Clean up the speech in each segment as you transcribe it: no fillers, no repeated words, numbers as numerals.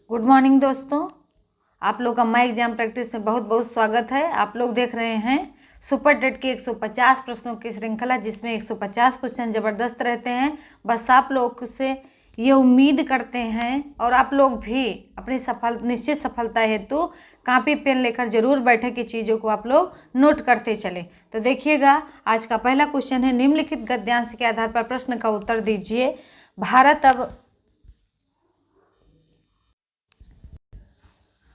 Good morning दोस्तों, आप लोग का माई एग्जाम प्रैक्टिस में बहुत बहुत स्वागत है। आप लोग देख रहे हैं सुपर टेट की 150 प्रश्नों की श्रृंखला, जिसमें 150 क्वेश्चन ज़बरदस्त रहते हैं। बस आप लोग से ये उम्मीद करते हैं और आप लोग भी अपनी निश्चित सफलता हेतु कॉपी पेन लेकर जरूर बैठे कि चीज़ों को आप लोग नोट करते चलें। तो देखिएगा, आज का पहला क्वेश्चन है, निम्नलिखित गद्यांश के आधार पर प्रश्न का उत्तर दीजिए।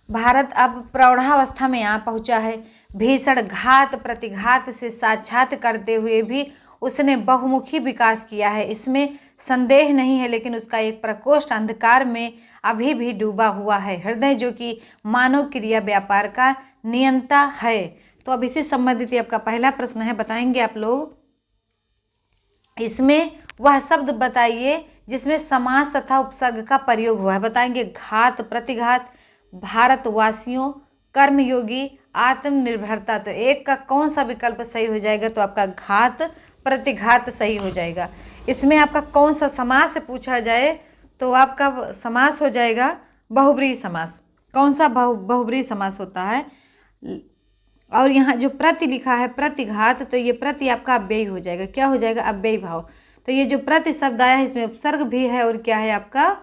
भारत अब प्रौढ़ावस्था में आ पहुंचा है। भीषण घात प्रतिघात से साक्षात करते हुए भी उसने बहुमुखी विकास किया है, इसमें संदेह नहीं है। लेकिन उसका एक प्रकोष्ठ अंधकार में अभी भी डूबा हुआ है, हृदय जो कि मानव क्रिया व्यापार का नियंता है। तो अब इससे संबंधित आपका पहला प्रश्न है, बताएंगे आप लोग। इसमें वह शब्द बताइए जिसमें समास तथा उपसर्ग का प्रयोग हुआ है। बताएंगे घात प्रतिघात, भारतवासियों, कर्मयोगी, आत्मनिर्भरता। तो एक का कौन सा विकल्प सही हो जाएगा? तो आपका घात प्रतिघात सही हो जाएगा। इसमें आपका कौन सा समास पूछा जाए तो आपका समास हो जाएगा बहुब्रीहि समास। कौन सा बहुब्रीहि समास होता है? और यहाँ जो प्रति लिखा है प्रतिघात, तो ये प्रति आपका अव्ययी हो जाएगा। क्या हो जाएगा? अव्ययी भाव। तो ये जो प्रति शब्द आया है, इसमें उपसर्ग भी है और क्या है आपका?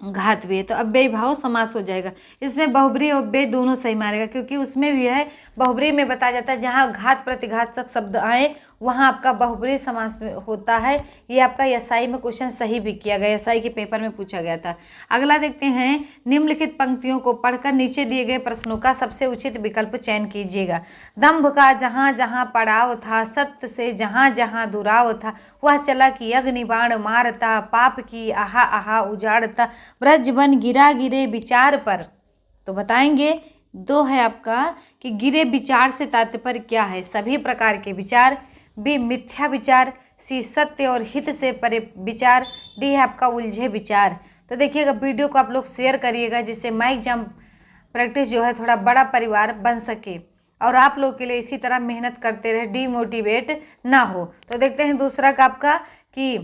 घात भी है। तो अव्ययी भाव समास हो जाएगा। इसमें बहुब्रीहि और अव्ययी दोनों सही मारेगा, क्योंकि उसमें भी है बहुब्रीहि में बताया जाता है जहाँ घात प्रतिघात तक शब्द आए वहाँ आपका बहुब्रीहि समास होता है। ये आपका एसआई में क्वेश्चन सही भी किया गया, एसआई के पेपर में पूछा गया था। अगला देखते हैं, निम्नलिखित पंक्तियों को पढ़कर नीचे दिए गए प्रश्नों का सबसे उचित विकल्प चयन कीजिएगा। दंभ का जहाँ जहाँ पड़ाव था, सत्य से जहाँ जहाँ दुराव था, वह चला कि अग्निबाण मारता, पाप की आहा आहा उजाड़ता, ब्रज बन गिरा गिरे विचार पर। तो बताएंगे दो है आपका कि गिरे विचार से तात्पर्य क्या है? सभी प्रकार के विचार। बी मिथ्या विचार। सी सत्य और हित से परे विचार। डी है आपका उलझे विचार। तो देखिएगा, वीडियो को आप लोग शेयर करिएगा, जिससे माई एग्जाम प्रैक्टिस जो है थोड़ा बड़ा परिवार बन सके और आप लोग के लिए इसी तरह मेहनत करते रहे, डीमोटिवेट ना हो। तो देखते हैं दूसरा का आपका कि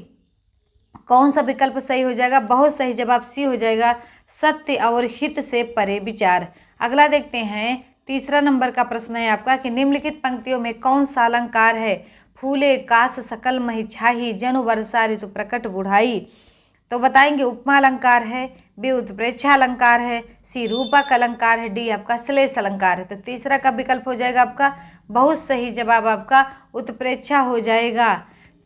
कौन सा विकल्प सही हो जाएगा। बहुत सही जवाब सी हो जाएगा, सत्य और हित से परे विचार। अगला देखते हैं, तीसरा नंबर का प्रश्न है आपका कि निम्नलिखित पंक्तियों में कौन सा अलंकार है? फूले काश सकल मही छाही, जनु वर्षा ऋतु प्रकट बुढ़ाई। तो बताएंगे उपमा अलंकार है, बी उत्प्रेक्षा अलंकार है, सी रूपक अलंकार है, डी आपका श्लेष अलंकार है। तो तीसरा का विकल्प हो जाएगा आपका बहुत सही जवाब, आपका उत्प्रेक्षा हो जाएगा।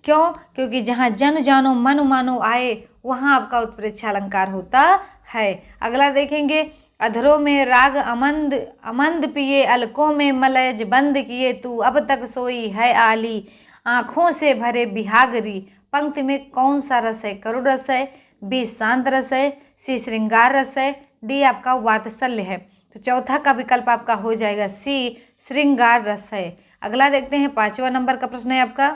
क्यों? क्योंकि जहाँ जन जानो मन मानो आए वहाँ आपका उत्प्रेक्षा अलंकार होता है। अगला देखेंगे, अधरों में राग अमंद अमंद पिए, अलकों में मलय बंद किए, तू अब तक सोई है आली, आँखों से भरे बिहागरी। पंक्ति में कौन सा रस है? करुण रस है, बी शांत रस है, सी श्रृंगार रस है, डी आपका वात्सल्य है। तो चौथा का विकल्प आपका हो जाएगा सी श्रृंगार रस है। अगला देखते हैं, पांचवा नंबर का प्रश्न है आपका,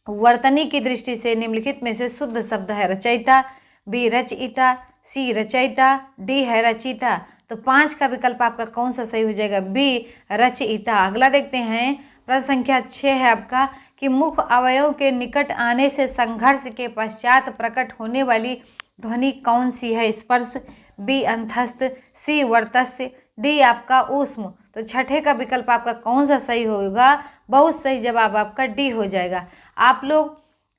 वर्तनी की दृष्टि से निम्नलिखित में से शुद्ध शब्द है रचयिता, बी रचयिता, सी रचयिता, डी है रचयिता। तो 5 का विकल्प आपका कौन सा सही हो जाएगा? बी रचयिता। अगला देखते हैं, प्रश्न संख्या 6 है आपका कि मुख अवयव के निकट आने से संघर्ष के पश्चात प्रकट होने वाली ध्वनि कौन सी है? स्पर्श, बी अंतस्थ, सी वर्तस्य, डी आपका ऊष्म। तो छठे का विकल्प आपका कौन सा सही होगा? बहुत सही जवाब आपका डी हो जाएगा। आप लोग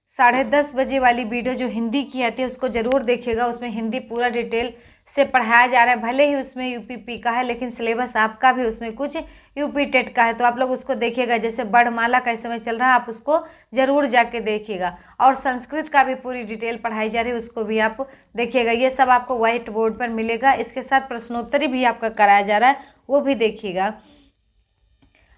10:30 बजे वाली वीडियो जो हिंदी की आती है उसको ज़रूर देखिएगा, उसमें हिंदी पूरा डिटेल से पढ़ाया जा रहा है। भले ही उसमें यूपीपी का है, लेकिन सिलेबस आपका भी उसमें कुछ यूपी टेट का है, तो आप लोग उसको देखिएगा। जैसे वर्णमाला का इस समय चल रहा है, आप उसको ज़रूर जाके देखिएगा। और संस्कृत का भी पूरी डिटेल पढ़ाई जा रही है, उसको भी आप देखिएगा। ये सब आपको व्हाइट बोर्ड पर मिलेगा, इसके साथ प्रश्नोत्तरी भी आपका कराया जा रहा है, वो भी देखिएगा।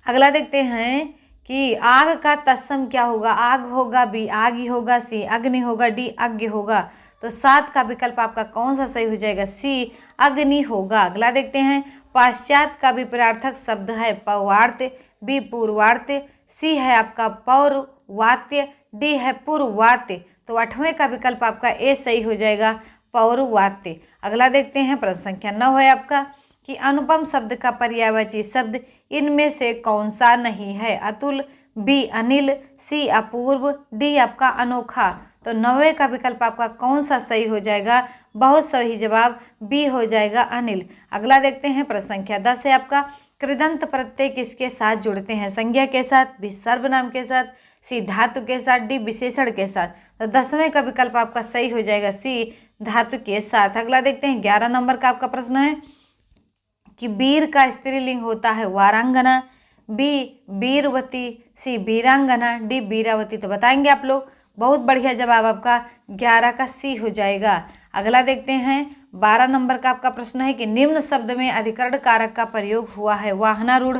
अगला देखते हैं कि आग का तत्सम क्या होगा? आग होगा, बी आग ही होगा, सी अग्नि होगा, डी अज्ञ होगा। तो 7 का विकल्प आपका कौन सा सही हो जाएगा? सी अग्नि होगा। अगला देखते हैं, पाश्चात का विपरीतार्थक शब्द है पौवार्त्य, बी पूर्वार्त्य, सी है आपका पौर्वात्य, डी है पूर्वात्य। तो 8वें का विकल्प आपका ए सही हो जाएगा, पौर्वात्य। अगला देखते हैं, प्रश्न संख्या 9 है आपका कि अनुपम शब्द का पर्यायवाची शब्द इनमें से कौन सा नहीं है? अतुल, बी अनिल, सी अपूर्व, डी आपका अनोखा। तो 9वें का विकल्प आपका कौन सा सही हो जाएगा? बहुत सही जवाब बी हो जाएगा अनिल। अगला देखते हैं प्रश्न संख्या 10 है आपका, कृदंत प्रत्यय किसके साथ जुड़ते हैं? संज्ञा के साथ, बी सर्वनाम के साथ, सी धातु के साथ, डी विशेषण के साथ। तो 10वें का विकल्प आपका सही हो जाएगा सी धातु के साथ। अगला देखते हैं 11 नंबर का आपका प्रश्न है कि वीर का स्त्रीलिंग होता है वारांगना, बी वीरवती, सी वीरांगना, डी वीरावती। तो बताएंगे आप लोग। बहुत बढ़िया जवाब आपका 11 का सी हो जाएगा। अगला देखते हैं 12 नंबर का आपका प्रश्न है कि निम्न शब्द में अधिकरण कारक का प्रयोग हुआ है वाहनारूढ़,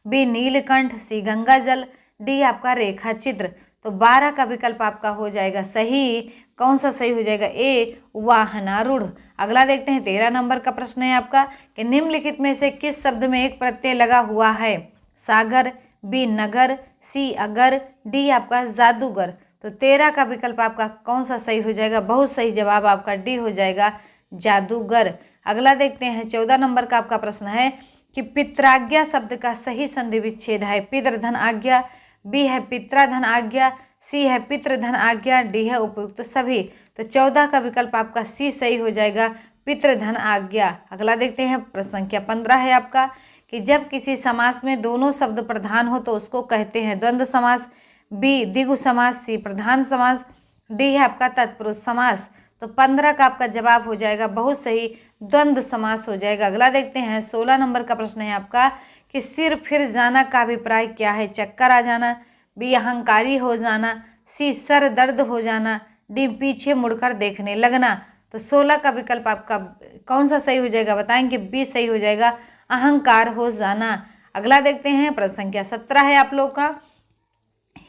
बी नीलकंठ, सी गंगा जल, डी आपका रेखा चित्र। तो 12 का विकल्प आपका हो जाएगा सही। कौन सा सही हो जाएगा? ए वाहनारूढ़। अगला देखते हैं 13 नंबर का प्रश्न है आपका कि निम्नलिखित में से किस शब्द में एक प्रत्यय लगा हुआ है? सागर, बी नगर, सी अगर, डी आपका जादूगर। तो 13 का विकल्प आपका कौन सा सही हो जाएगा? बहुत सही जवाब आपका डी हो जाएगा जादूगर। अगला देखते हैं 14 नंबर का आपका प्रश्न है कि पित्राज्ञा शब्द का सही संधि विच्छेद है पितृधन आज्ञा, बी है पित्राधन आज्ञा, सी है पितृधन आज्ञा, डी है उपयुक्त सभी। तो 14 का विकल्प आपका सी सही हो जाएगा पितृधन आज्ञा। अगला देखते हैं प्रश्न संख्या 15 है आपका कि जब किसी समास में दोनों शब्द प्रधान हो तो उसको कहते हैं द्वंद्व समास, बी द्विगु समास, सी प्रधान समास, डी है आपका तत्पुरुष समास। तो 15 का आपका जवाब हो जाएगा बहुत सही द्वंद्व समास हो जाएगा। अगला देखते हैं 16 नंबर का प्रश्न है आपका कि सिर फिर जाना का अभिप्राय क्या है? चक्कर आ जाना, बी अहंकारी हो जाना, सी सर दर्द हो जाना, डी पीछे मुड़कर देखने लगना। तो 16 का विकल्प आपका कौन सा सही हो जाएगा? बताएंगे बी सही हो जाएगा अहंकार हो जाना। अगला देखते हैं प्रश्न संख्या 17 है आप लोग का,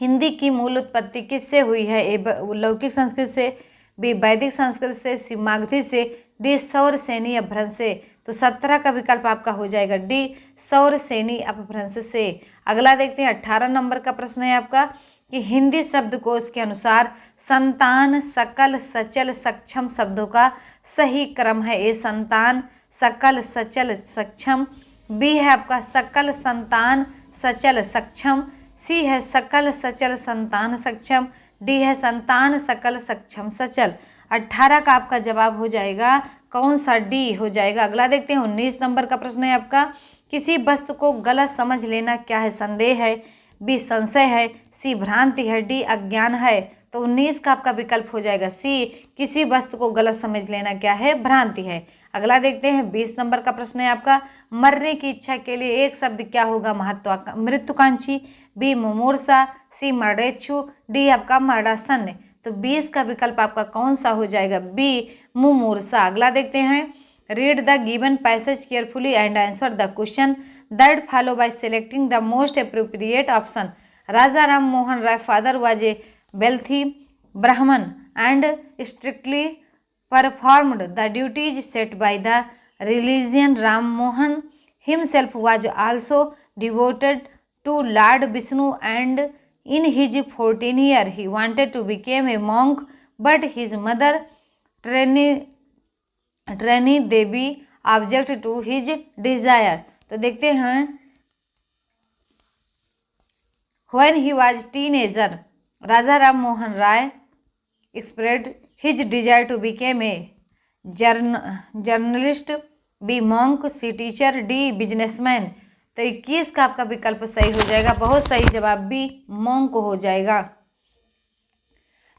हिंदी की मूल उत्पत्ति किससे हुई है? ए लौकिक संस्कृत से, बी वैदिक संस्कृत से, सी मागधी से, डी सौरसेनी अपभ्रंश से। तो 17 का विकल्प आपका हो जाएगा डी सौरसेनी अपभ्रंश से। अगला देखते हैं 18 नंबर का प्रश्न है आपका कि हिंदी शब्दकोश के अनुसार संतान, सकल, सचल, सक्षम शब्दों का सही क्रम है? ए संतान, सकल, सचल, सक्षम, बी है आपका सकल, संतान, सचल, सक्षम, सी है सकल, सचल, संतान, सक्षम, डी है संतान, सकल, सक्षम, सचल। 18 का आपका जवाब हो जाएगा कौन सा? डी हो जाएगा। अगला देखते हैं 19 नंबर का प्रश्न है आपका, किसी वस्तु को गलत समझ लेना क्या है? संदेह है, बी संशय है, सी भ्रांति है, डी अज्ञान है। तो 19 का आपका विकल्प हो जाएगा सी, किसी वस्तु को गलत समझ लेना क्या है? भ्रांति है। अगला देखते हैं 20 नंबर का प्रश्न है आपका, मरने की इच्छा के लिए एक शब्द क्या होगा? मृत्युकांक्षी, बी मुमूर्षा, सी मृडेच्छु, डी आपका मरणासन्न। तो 20 का विकल्प आपका कौन सा हो जाएगा? बी मुमूर्षा। अगला देखते हैं, read the given passage carefully and answer the question that follow by selecting the most appropriate option. Raja Ram Mohan Roy father was a wealthy Brahman and strictly performed the duties set by the religion. Ram Mohan himself was also devoted to Lord Vishnu and in his 14th year he wanted to become a monk but his mother Trani Devi objected to his desire. तो देखते हैं when he was teenager Raja Ram Mohan Rai expressed his desire to become a journalist, B monk, C teacher, D businessman। तो 21 का आपका विकल्प सही हो जाएगा, बहुत सही जवाब बी monk हो जाएगा।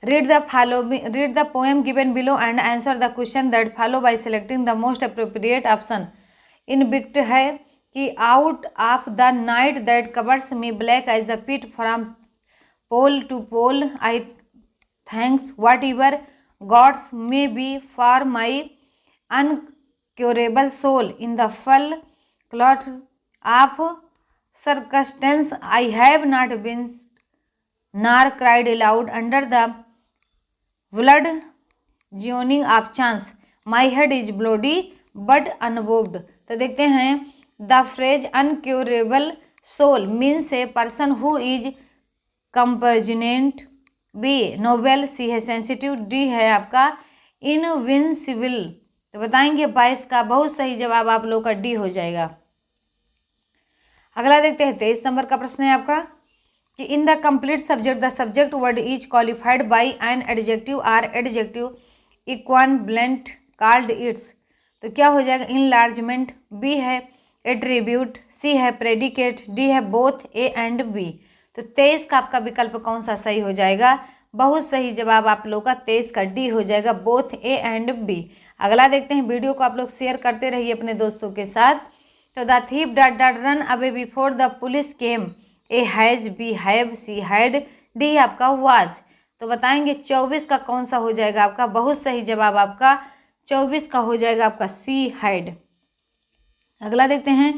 Read the poem given below and answer the question that follow by selecting the most appropriate option। इन विक्ट है कि out of the night that covers me black as the pit from pole to pole I thanks whatever gods may be for my uncurable soul in the full cloth of circumstance I have not been nor cried aloud under the blood joining of chance my head is bloody but unmoved। तो देखते हैं the phrase uncurable soul means a person who is कंपर्जिनेंट, B noble, C है sensitive, D है आपका invincible. तो बताएंगे 22 का बहुत सही जवाब आप लोग का डी हो जाएगा। अगला देखते हैं 23 नंबर का प्रश्न है आपका कि in the complete subject the subject word is qualified by an adjective or adjective equivalent called its, तो क्या हो जाएगा इनलार्जमेंट, बी है एट्रीब्यूट, सी है प्रेडिकेट, डी है बोथ ए एंड बी। तो 23 का आपका विकल्प कौन सा सही हो जाएगा? बहुत सही जवाब आप लोग का 23 का डी हो जाएगा, बोथ ए एंड बी। अगला देखते हैं, वीडियो को आप लोग शेयर करते रहिए अपने दोस्तों के साथ। तो the thief dot dot run away before the police came, A has, B have, C had, D आपका वाज। तो बताएंगे 24 का कौन सा हो जाएगा आपका? बहुत सही जवाब आपका 24 का हो जाएगा आपका सी हैड। अगला देखते हैं,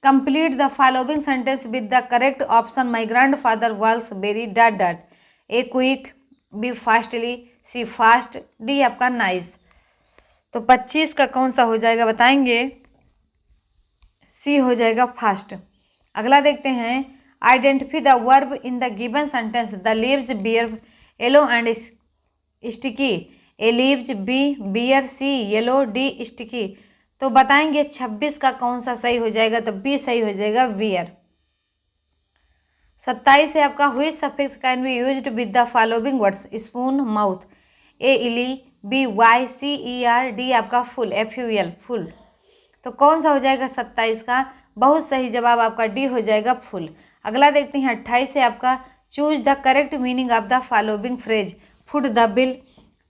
complete the following sentence with the correct option. My grandfather was very dot dot, A quick, B fastly, C fast, D आपका नाइस। तो 25 का कौन सा हो जाएगा बताएंगे? सी हो जाएगा फास्ट। अगला देखते हैं, identify the verb in the given sentence. The leaves bear yellow and sticky, A leaves, B bear, C yellow, D sticky. तो बताएंगे 26 का कौन सा सही हो जाएगा? तो बी सही हो जाएगा, वियर। 27 है आपका, which suffix can be used with the following words. Spoon, mouth, A ily, B Y, C E R, D आपका full, F U L, full. तो कौन सा हो जाएगा 27 का? बहुत सही जवाब आपका डी हो जाएगा, फुल। अगला देखते हैं 28 है आपका, choose the correct meaning of the following phrase. Foot the bill,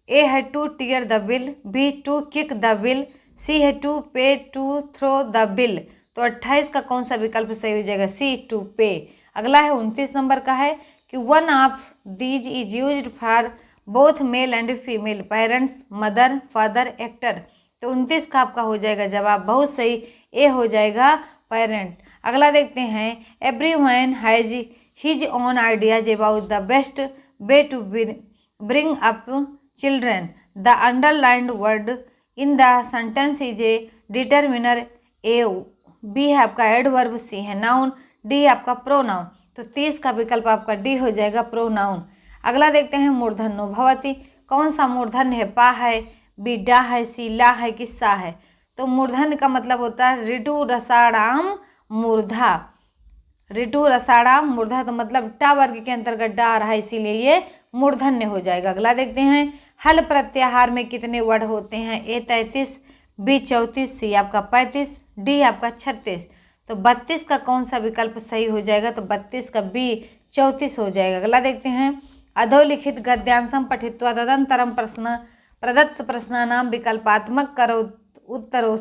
A है to tear the bill, B to kick the bill, C है टू पे, टू थ्रो द बिल। तो 28 का कौन सा विकल्प सही हो जाएगा? सी टू पे। अगला है 29 नंबर का है कि one of these is used for both male and female, parents, mother, father, actor. तो 29 का आपका हो जाएगा जवाब बहुत सही, ए हो जाएगा, पेरेंट। अगला देखते हैं, everyone has his own ideas about the best way to bring up children. The underlined word in the sentence is a determiner, A B है आपका एडवर्ब, सी है नाउन, डी आपका प्रोनाउन। तो 30 का विकल्प आपका डी हो जाएगा, प्रोनाउन। अगला देखते हैं, मूर्धन्यो भवति, कौन सा मूर्धन्य है? पा है, बी डा है, सी ला है कि सा है। तो मूर्धन्य का मतलब होता है ऋतु रसाणाम मूर्धा, ऋतु रसाणाम मूर्धा, तो मतलब टा वर्ग के अंतर्गत डा आ रहा है, इसीलिए ये मूर्धन्य हो जाएगा। अगला देखते हैं, हल प्रत्याहार में कितने वर्ड होते हैं? ए 33, बी 34, सी आपका 35, डी आपका 36। तो 32 का कौन सा विकल्प सही हो जाएगा? तो 32 का बी 34 हो जाएगा। अगला देखते हैं, अधोलिखित गद्यांशम पठित्वा तदंतरम प्रश्न प्रदत्त प्रश्नानाम विकल्पात्मक करो उत्तरों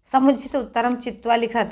समुचित उत्तरम चित्वा लिखत।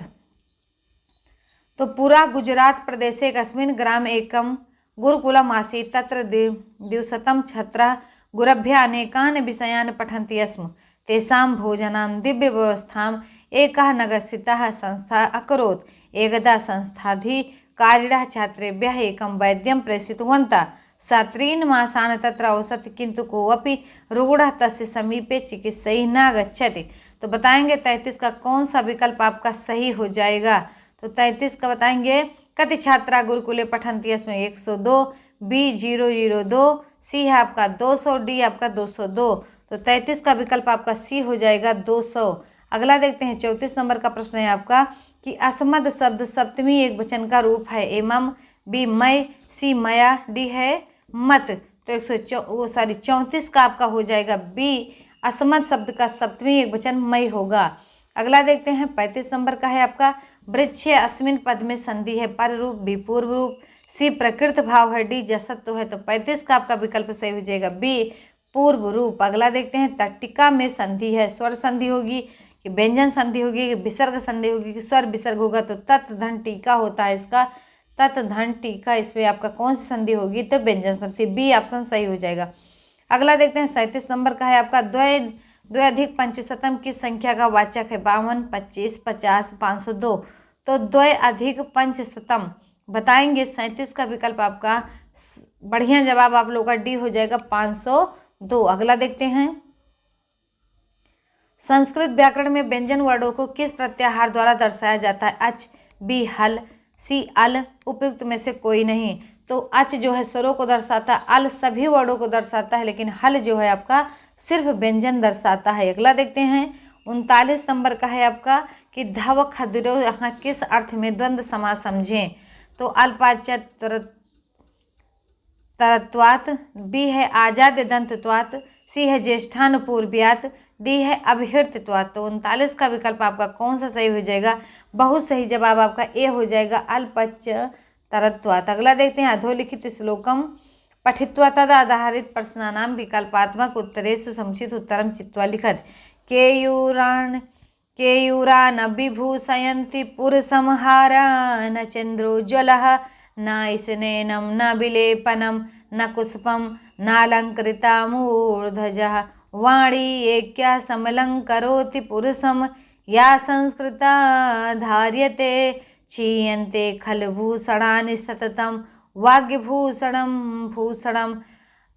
तो पूरा गुजरात प्रदेशे एकस्मिन् ग्राम एकम गुरुकुलम् आसीत्, तत्र दिवसतं छात्राः गुरभ्यः अनेकान् विषयान् पठन्ति स्म। तेषां भोजनां दिव्यव्यवस्थाम् एकः नगरस्थितः संस्था अकरोत्। एकदा संस्थाधिकारिणः छात्रेभ्यः एकं वैद्यं प्रेषितवन्तः। सा 3 मासान् तत्र अवसत्, किन्तु कोऽपि रुग्णः तस्य समीपे चिकित्सैः न गच्छति। तो बताएंगे 33 का कौन सा विकल्प आपका सही हो जाएगा? तो 33 का बताएंगे, कति छात्रा गुरुकुले पठन्ति स्म, 102, बी 002, सी है आपका 200, डी आपका 202। तो 33 का विकल्प आपका सी हो जाएगा, 200। अगला देखते हैं, 34 नंबर का प्रश्न है आपका कि असमद शब्द सप्तमी एक वचन का रूप है। एमम, बी मैं, सी मया, डी है मत। तो 34 का आपका हो जाएगा बी, असमद शब्द का सप्तमी एक वचन मई होगा। अगला देखते हैं, 35 नंबर का है आपका, वृक्ष अस्मिन पद में संधि है, पर रूप, बी पूर्व रूप, सी प्रकृत भाव है, डी जसत्व है। तो 35 का आपका विकल्प सही हो जाएगा बी, पूर्व रूप। अगला देखते हैं, तट्टिका में संधि है, स्वर संधि होगी कि व्यंजन संधि होगी कि विसर्ग संधि होगी कि स्वर विसर्ग होगा। तो तत् धन टीका होता है इसका, तत् धन टीका, इसमें आपका कौन सी संधि होगी? तो व्यंजन संधि, बी ऑप्शन सही हो जाएगा। अगला देखते हैं, 37 नंबर का है आपका, द्वैधिक पंचशतम की संख्या का वाचक है। 52, 25, 50, 502। तो द्वैधिक पंचशतम बताएंगे 37 का विकल्प आपका बढ़िया जवाब आप लोग का डी हो जाएगा, 502। अगला देखते हैं, संस्कृत व्याकरण में व्यंजन वर्णों को किस प्रत्याहार द्वारा दर्शाया जाता है? अच, बी हल, सी अल, उपयुक्त में से कोई नहीं। तो अच जो है स्वरों को दर्शाता है, अल सभी वर्णों को दर्शाता है, लेकिन हल जो है आपका सिर्फ व्यंजन दर्शाता है। अगला देखते हैं, 39 नंबर का है आपका कि धव खद्रो यहाँ किस अर्थ में द्वंद्व समास समझें? तो अल्पाचत तरत्वात, बी है आजाद दंतत्वात, सी है ज्येष्ठानुपूर्व्यात, डी है अभिहृतत्वात्। तो 39 का विकल्प आपका कौन सा सही हो जाएगा? बहुत सही जवाब आपका ए हो जाएगा, अल्पच्चतरत्वात्। अगला देखते हैं, अधोलिखित श्लोकम पठित्वा तदाधारित प्रश्नानां विकल्पात्मक उत्तरेषु समुचित उत्तरं चित्वा लिखत। केयूरान् विभूषयन्ति पुरसंहारा न चन्द्रोज्ज्वलः न स्नेनं न विलेपनं न कुष्पं नालङ्कृता मूर्धजः वाणी एक्या समलङ्करोति पुरुषं या संस्कृता धार्यते क्षीयन्ते खलभूषणानि सततं वाग्यभूषणं भूषणम।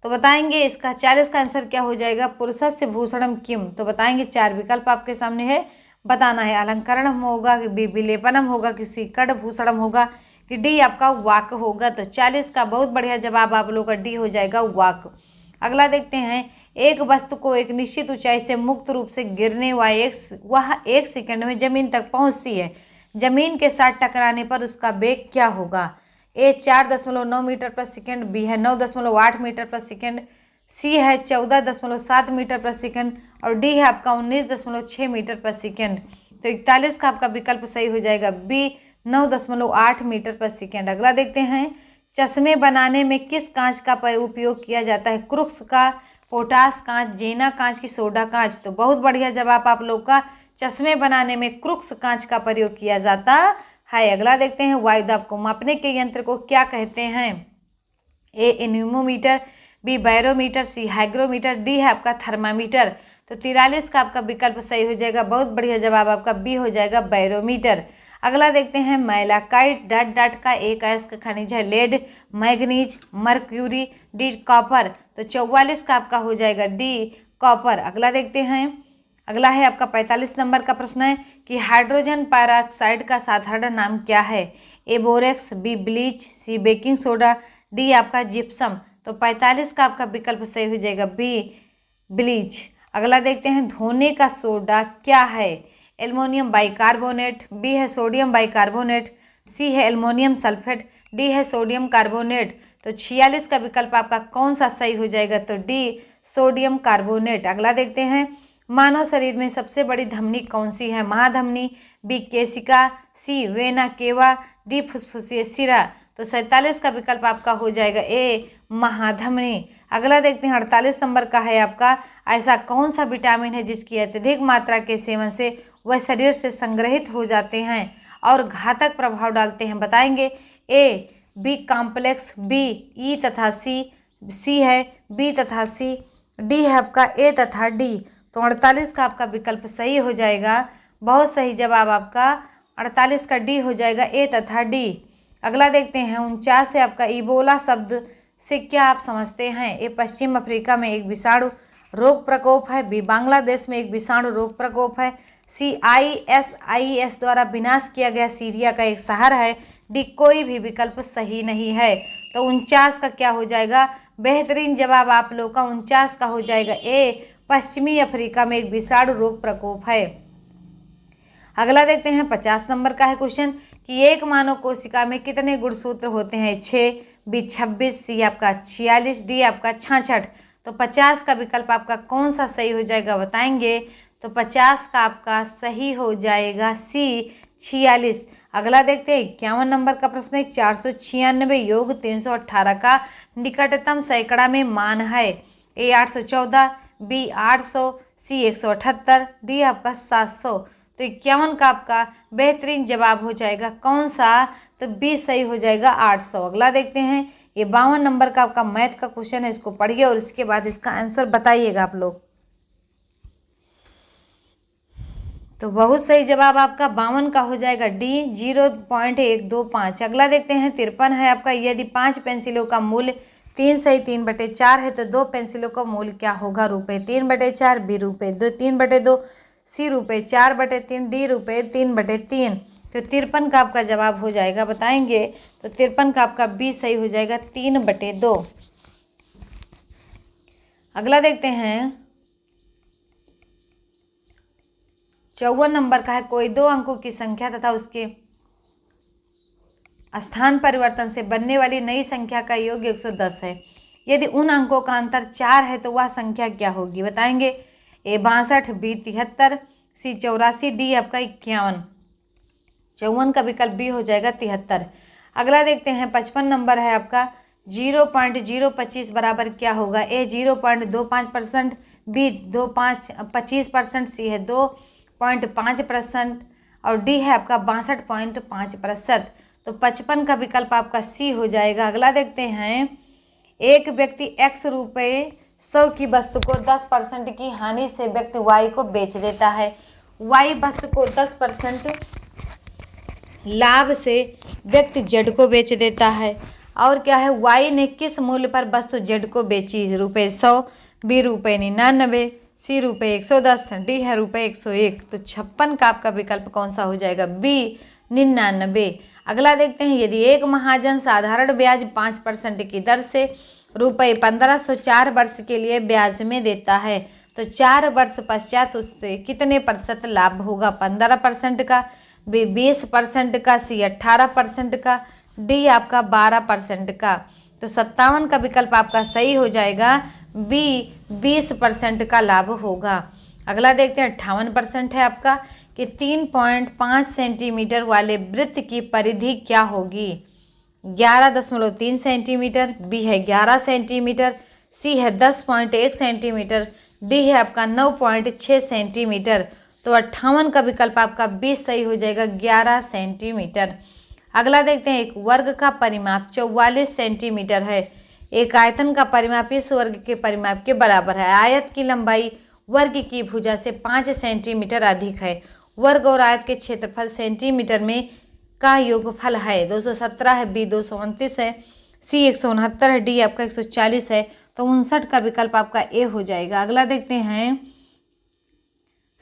तो बताएंगे इसका 40 का आंसर क्या हो जाएगा? पुरुषस्य भूषणम किम। तो बताएंगे 4 विकल्प आपके सामने है, बताना है। अलंकरणम होगा कि विलेपनम होगा कि सीकट भूषणम होगा कि डी आपका वाक होगा। तो 40 का बहुत बढ़िया जवाब आप लोग का डी हो जाएगा, वाक। अगला देखते हैं, एक वस्तु को एक निश्चित ऊंचाई से मुक्त रूप से गिरने वह 1 सेकंड में जमीन तक पहुंचती है। जमीन के साथ टकराने पर उसका वेग क्या होगा? ए 4.9 मीटर प्रति सेकंड, बी है 9.8 मीटर प्रति सेकंड, सी है 14.7 मीटर प्रति सेकंड और डी है आपका 19.6 मीटर प्रति सेकंड। तो 41 का आपका विकल्प सही हो जाएगा, बी 9.8 मीटर प्रति सेकंड। अगला देखते हैं, चश्मे बनाने में किस कांच का उपयोग किया जाता है? क्रुक्स का, पोटास कांच, जेना कांच की सोडा कांच। तो बहुत बढ़िया जवाब आप लोग का, चश्मे बनाने में क्रुक्स कांच का प्रयोग किया जाता है। अगला देखते हैं, वायुदाब को मापने के यंत्र को क्या कहते हैं? ए एनीमोमीटर, बी बैरोमीटर, सी हाइग्रोमीटर, डी है आपका थर्मामीटर। तो 43 का आपका विकल्प सही हो जाएगा, बहुत बढ़िया जवाब आपका बी हो जाएगा, बैरोमीटर। अगला देखते हैं, मैलाकाइट डॉट डॉट का एक अयस्क खनिज है, lead, manganese, mercury, D copper. तो 44 का आपका हो जाएगा डी कॉपर। अगला देखते हैं, अगला है आपका 45 नंबर का प्रश्न है कि हाइड्रोजन पेरोक्साइड का साधारण नाम क्या है? ए बोरेक्स, बी ब्लीच, सी बेकिंग सोडा, डी आपका जिप्सम। तो 45 का आपका विकल्प सही हो जाएगा, बी ब्लीच। अगला देखते हैं, धोने का सोडा क्या है? एल्युमिनियम बाइकार्बोनेट, बी है सोडियम बाइकार्बोनेट, सी है एल्युमिनियम सल्फेट, डी है सोडियम कार्बोनेट। तो 46 का विकल्प आपका कौन सा सही हो जाएगा? तो डी सोडियम कार्बोनेट। अगला देखते हैं, मानव शरीर में सबसे बड़ी धमनी कौन सी है? महाधमनी, बी केशिका, सी वेना केवा, डी फुफ्फुसीय शिरा। तो 47 का विकल्प आपका हो जाएगा ए महाधमनी। अगला देखते हैं, 48 नंबर का है आपका, ऐसा कौन सा विटामिन है जिसकी अत्यधिक मात्रा के सेवन से वह शरीर से संग्रहित हो जाते हैं और घातक प्रभाव डालते हैं? बताएंगे, A B complex, B E तथा सी है बी तथा सी, डी है आपका ए तथा डी। तो 48 का आपका विकल्प सही हो जाएगा, बहुत सही जवाब आपका 48 का डी हो जाएगा, ए तथा डी। अगला देखते हैं, 49 से आपका इबोला शब्द से क्या आप समझते हैं? ए पश्चिम अफ्रीका में एक विषाणु रोग प्रकोप है, बी बांग्लादेश में एक विषाणु रोग प्रकोप है, सी ISIS द्वारा विनाश किया गया सीरिया का एक शहर है, डी कोई भी विकल्प सही नहीं है। तो 49 का क्या हो जाएगा? बेहतरीन जवाब आप लोग का 49 का हो जाएगा, ए पश्चिमी अफ्रीका में एक विषाणु रोग प्रकोप है। अगला देखते हैं, 50 नंबर का है क्वेश्चन कि एक मानव कोशिका में कितने गुणसूत्र होते हैं? 6, बी 26, सी आपका 46, डी आपका 66। तो 50 का विकल्प आपका कौन सा सही हो जाएगा बताएंगे? तो 50 का आपका सही हो जाएगा सी 46। अगला देखते हैं, 51 नंबर का प्रश्न है, 496 योग 318 का निकटतम सैकड़ा में मान है? ए 814, बी 800, सी 178, डी आपका 700। तो 51 का आपका बेहतरीन जवाब हो जाएगा कौन सा? तो बी सही हो जाएगा 800। अगला देखते हैं, ये 52 नंबर का आपका मैथ का क्वेश्चन है, इसको पढ़िए और इसके बाद इसका आंसर बताइएगा आप लोग। तो बहुत सही जवाब आपका 52 का हो जाएगा डी 0.125। अगला देखते हैं, 53 है आपका, यदि 5 पेंसिलों का मूल्य 3 सही 3/4 है तो 2 पेंसिलों का मूल्य क्या होगा? रुपये 3/4, बी रुपये 3/2, सी रुपये 4/3, डी रुपये 3/3। तो 53 का आपका जवाब हो जाएगा बताएंगे, तो 53 का आपका बी सही हो जाएगा 3/2। अगला देखते हैं, 54 नंबर का है, कोई 2 अंकों की संख्या तथा उसके स्थान परिवर्तन से बनने वाली नई संख्या का योग 110 है। यदि उन अंकों का अंतर 4 है तो वह संख्या क्या होगी? बताएंगे, ए 62, बी 73, सी 84, डी आपका 51। 54 का विकल्प बी हो जाएगा 73। अगला देखते हैं 55 नंबर है आपका 0.025 बराबर क्या होगा। ए 0.25%, बी 25%, सी है 2.5% और डी है आपका 62.5%। तो 55 का विकल्प आपका सी हो जाएगा। अगला देखते हैं एक व्यक्ति x रुपये 100 की वस्तु को 10% की हानि से व्यक्ति y को बेच देता है। y वस्तु को 10% लाभ से व्यक्ति z को बेच देता है। और क्या है, y ने किस मूल्य पर वस्तु z को बेची। ₹100, बी ₹99, सी ₹110, डी है ₹101। तो 56 का आपका विकल्प कौन सा हो जाएगा, बी 99। अगला देखते हैं यदि एक महाजन साधारण ब्याज 5% की दर से ₹1504 वर्ष के लिए ब्याज में देता है तो 4 वर्ष पश्चात उससे कितने प्रतिशत लाभ होगा। 15% का, बी 20% का, सी 18% का, डी आपका 12% का। तो 57 का विकल्प आपका सही हो जाएगा, बी 20% का लाभ होगा। अगला देखते हैं 58% है आपका कि 3.5 सेंटीमीटर वाले वृत्त की परिधि क्या होगी। 11.3 सेंटीमीटर, बी है 11 सेंटीमीटर, सी है 10.1 सेंटीमीटर, डी है आपका 9.6 सेंटीमीटर। तो 58 का विकल्प आपका बी सही हो जाएगा, 11 सेंटीमीटर। अगला देखते हैं एक वर्ग का परिमाप 44 सेंटीमीटर है। एक आयतन का परिमाप इस वर्ग के परिमाप के बराबर है। आयत की लंबाई वर्ग की भुजा से 5 सेंटीमीटर अधिक है। वर्ग और आयत के क्षेत्रफल सेंटीमीटर में का योगफल है 217 है, बी 229 है, सी 169 है, डी आपका 140 है। तो 59 का विकल्प आपका ए हो जाएगा। अगला देखते हैं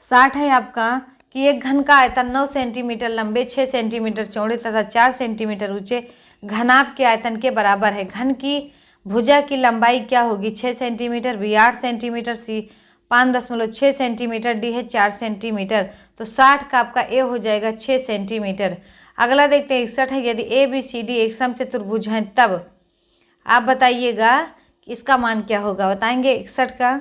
60 है आपका कि एक घन का आयतन 9 सेंटीमीटर लंबे, 6 सेंटीमीटर चौड़े तथा 4 सेंटीमीटर ऊंचे घनाभ के आयतन के बराबर है। घन की भुजा की लंबाई क्या होगी, 6 सेंटीमीटर, बी 8 सेंटीमीटर, सी 5.6 सेंटीमीटर, डी है 4 सेंटीमीटर। तो 60 का आपका ए हो जाएगा 6 सेंटीमीटर। अगला देखते हैं 61 है यदि ए बी सी डी एक समचतुर्भुज हैं तब आप बताइएगा इसका मान क्या होगा। बताएंगे 61 का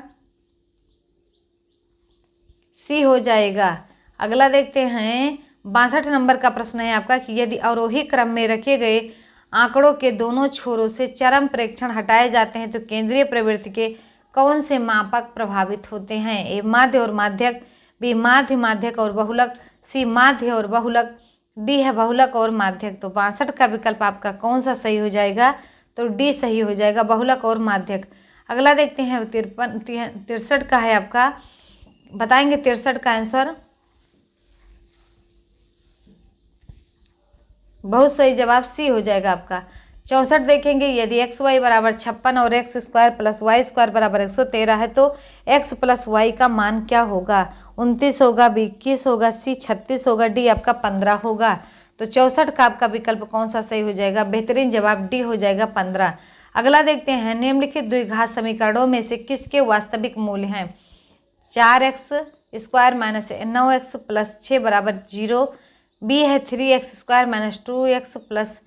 सी हो जाएगा। अगला देखते हैं 62 नंबर का प्रश्न है आपका कि यदि अवरोही क्रम में रखे गए आंकड़ों के दोनों छोरों से चरम प्रेक्षण हटाए जाते हैं तो केंद्रीय प्रवृत्ति के कौन से मापक प्रभावित होते हैं। ए माध्य और माध्यक, बी माध्य माध्यक और बहुलक, सी माध्य और बहुलक, डी है बहुलक और माध्यक। तो 62 का विकल्प आपका कौन सा सही हो जाएगा, तो डी सही हो जाएगा, बहुलक और माध्यक। अगला देखते हैं 63 का है आपका, बताएंगे 63 का आंसर। बहुत सही जवाब सी हो जाएगा आपका। 64 देखेंगे यदि एक्स वाई बराबर 56 और X square plus Y square बराबर 113 है तो एक्स प्लस वाई का मान क्या होगा। 29 होगा, बी 21 होगा, सी 36 होगा, डी आपका 15 होगा। तो 64 का आपका विकल्प कौन सा सही हो जाएगा, बेहतरीन जवाब डी हो जाएगा 15। अगला देखते हैं निम्नलिखित द्विघात समीकरणों में से किसके वास्तविक मूल्य हैं। 4x square minus 9x plus 6 बराबर 0, बी है 3x square minus 2x plus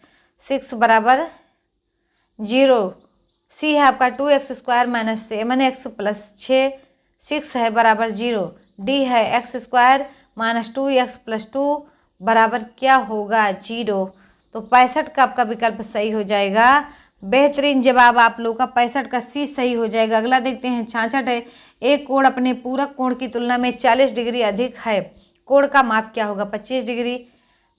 6 बराबर 0, सी है आपका 2x square minus 7x plus 6 है बराबर 0, डी है x square minus 2x plus 2 बराबर क्या होगा 0। तो 65 का आपका विकल्प सही हो जाएगा। बेहतरीन जवाब आप लोग का 65 का सी सही हो जाएगा। अगला देखते हैं 66 है एक कोण अपने पूरक कोण की तुलना में 40 डिग्री अधिक है, कोण का माप क्या होगा 25 डिग्री,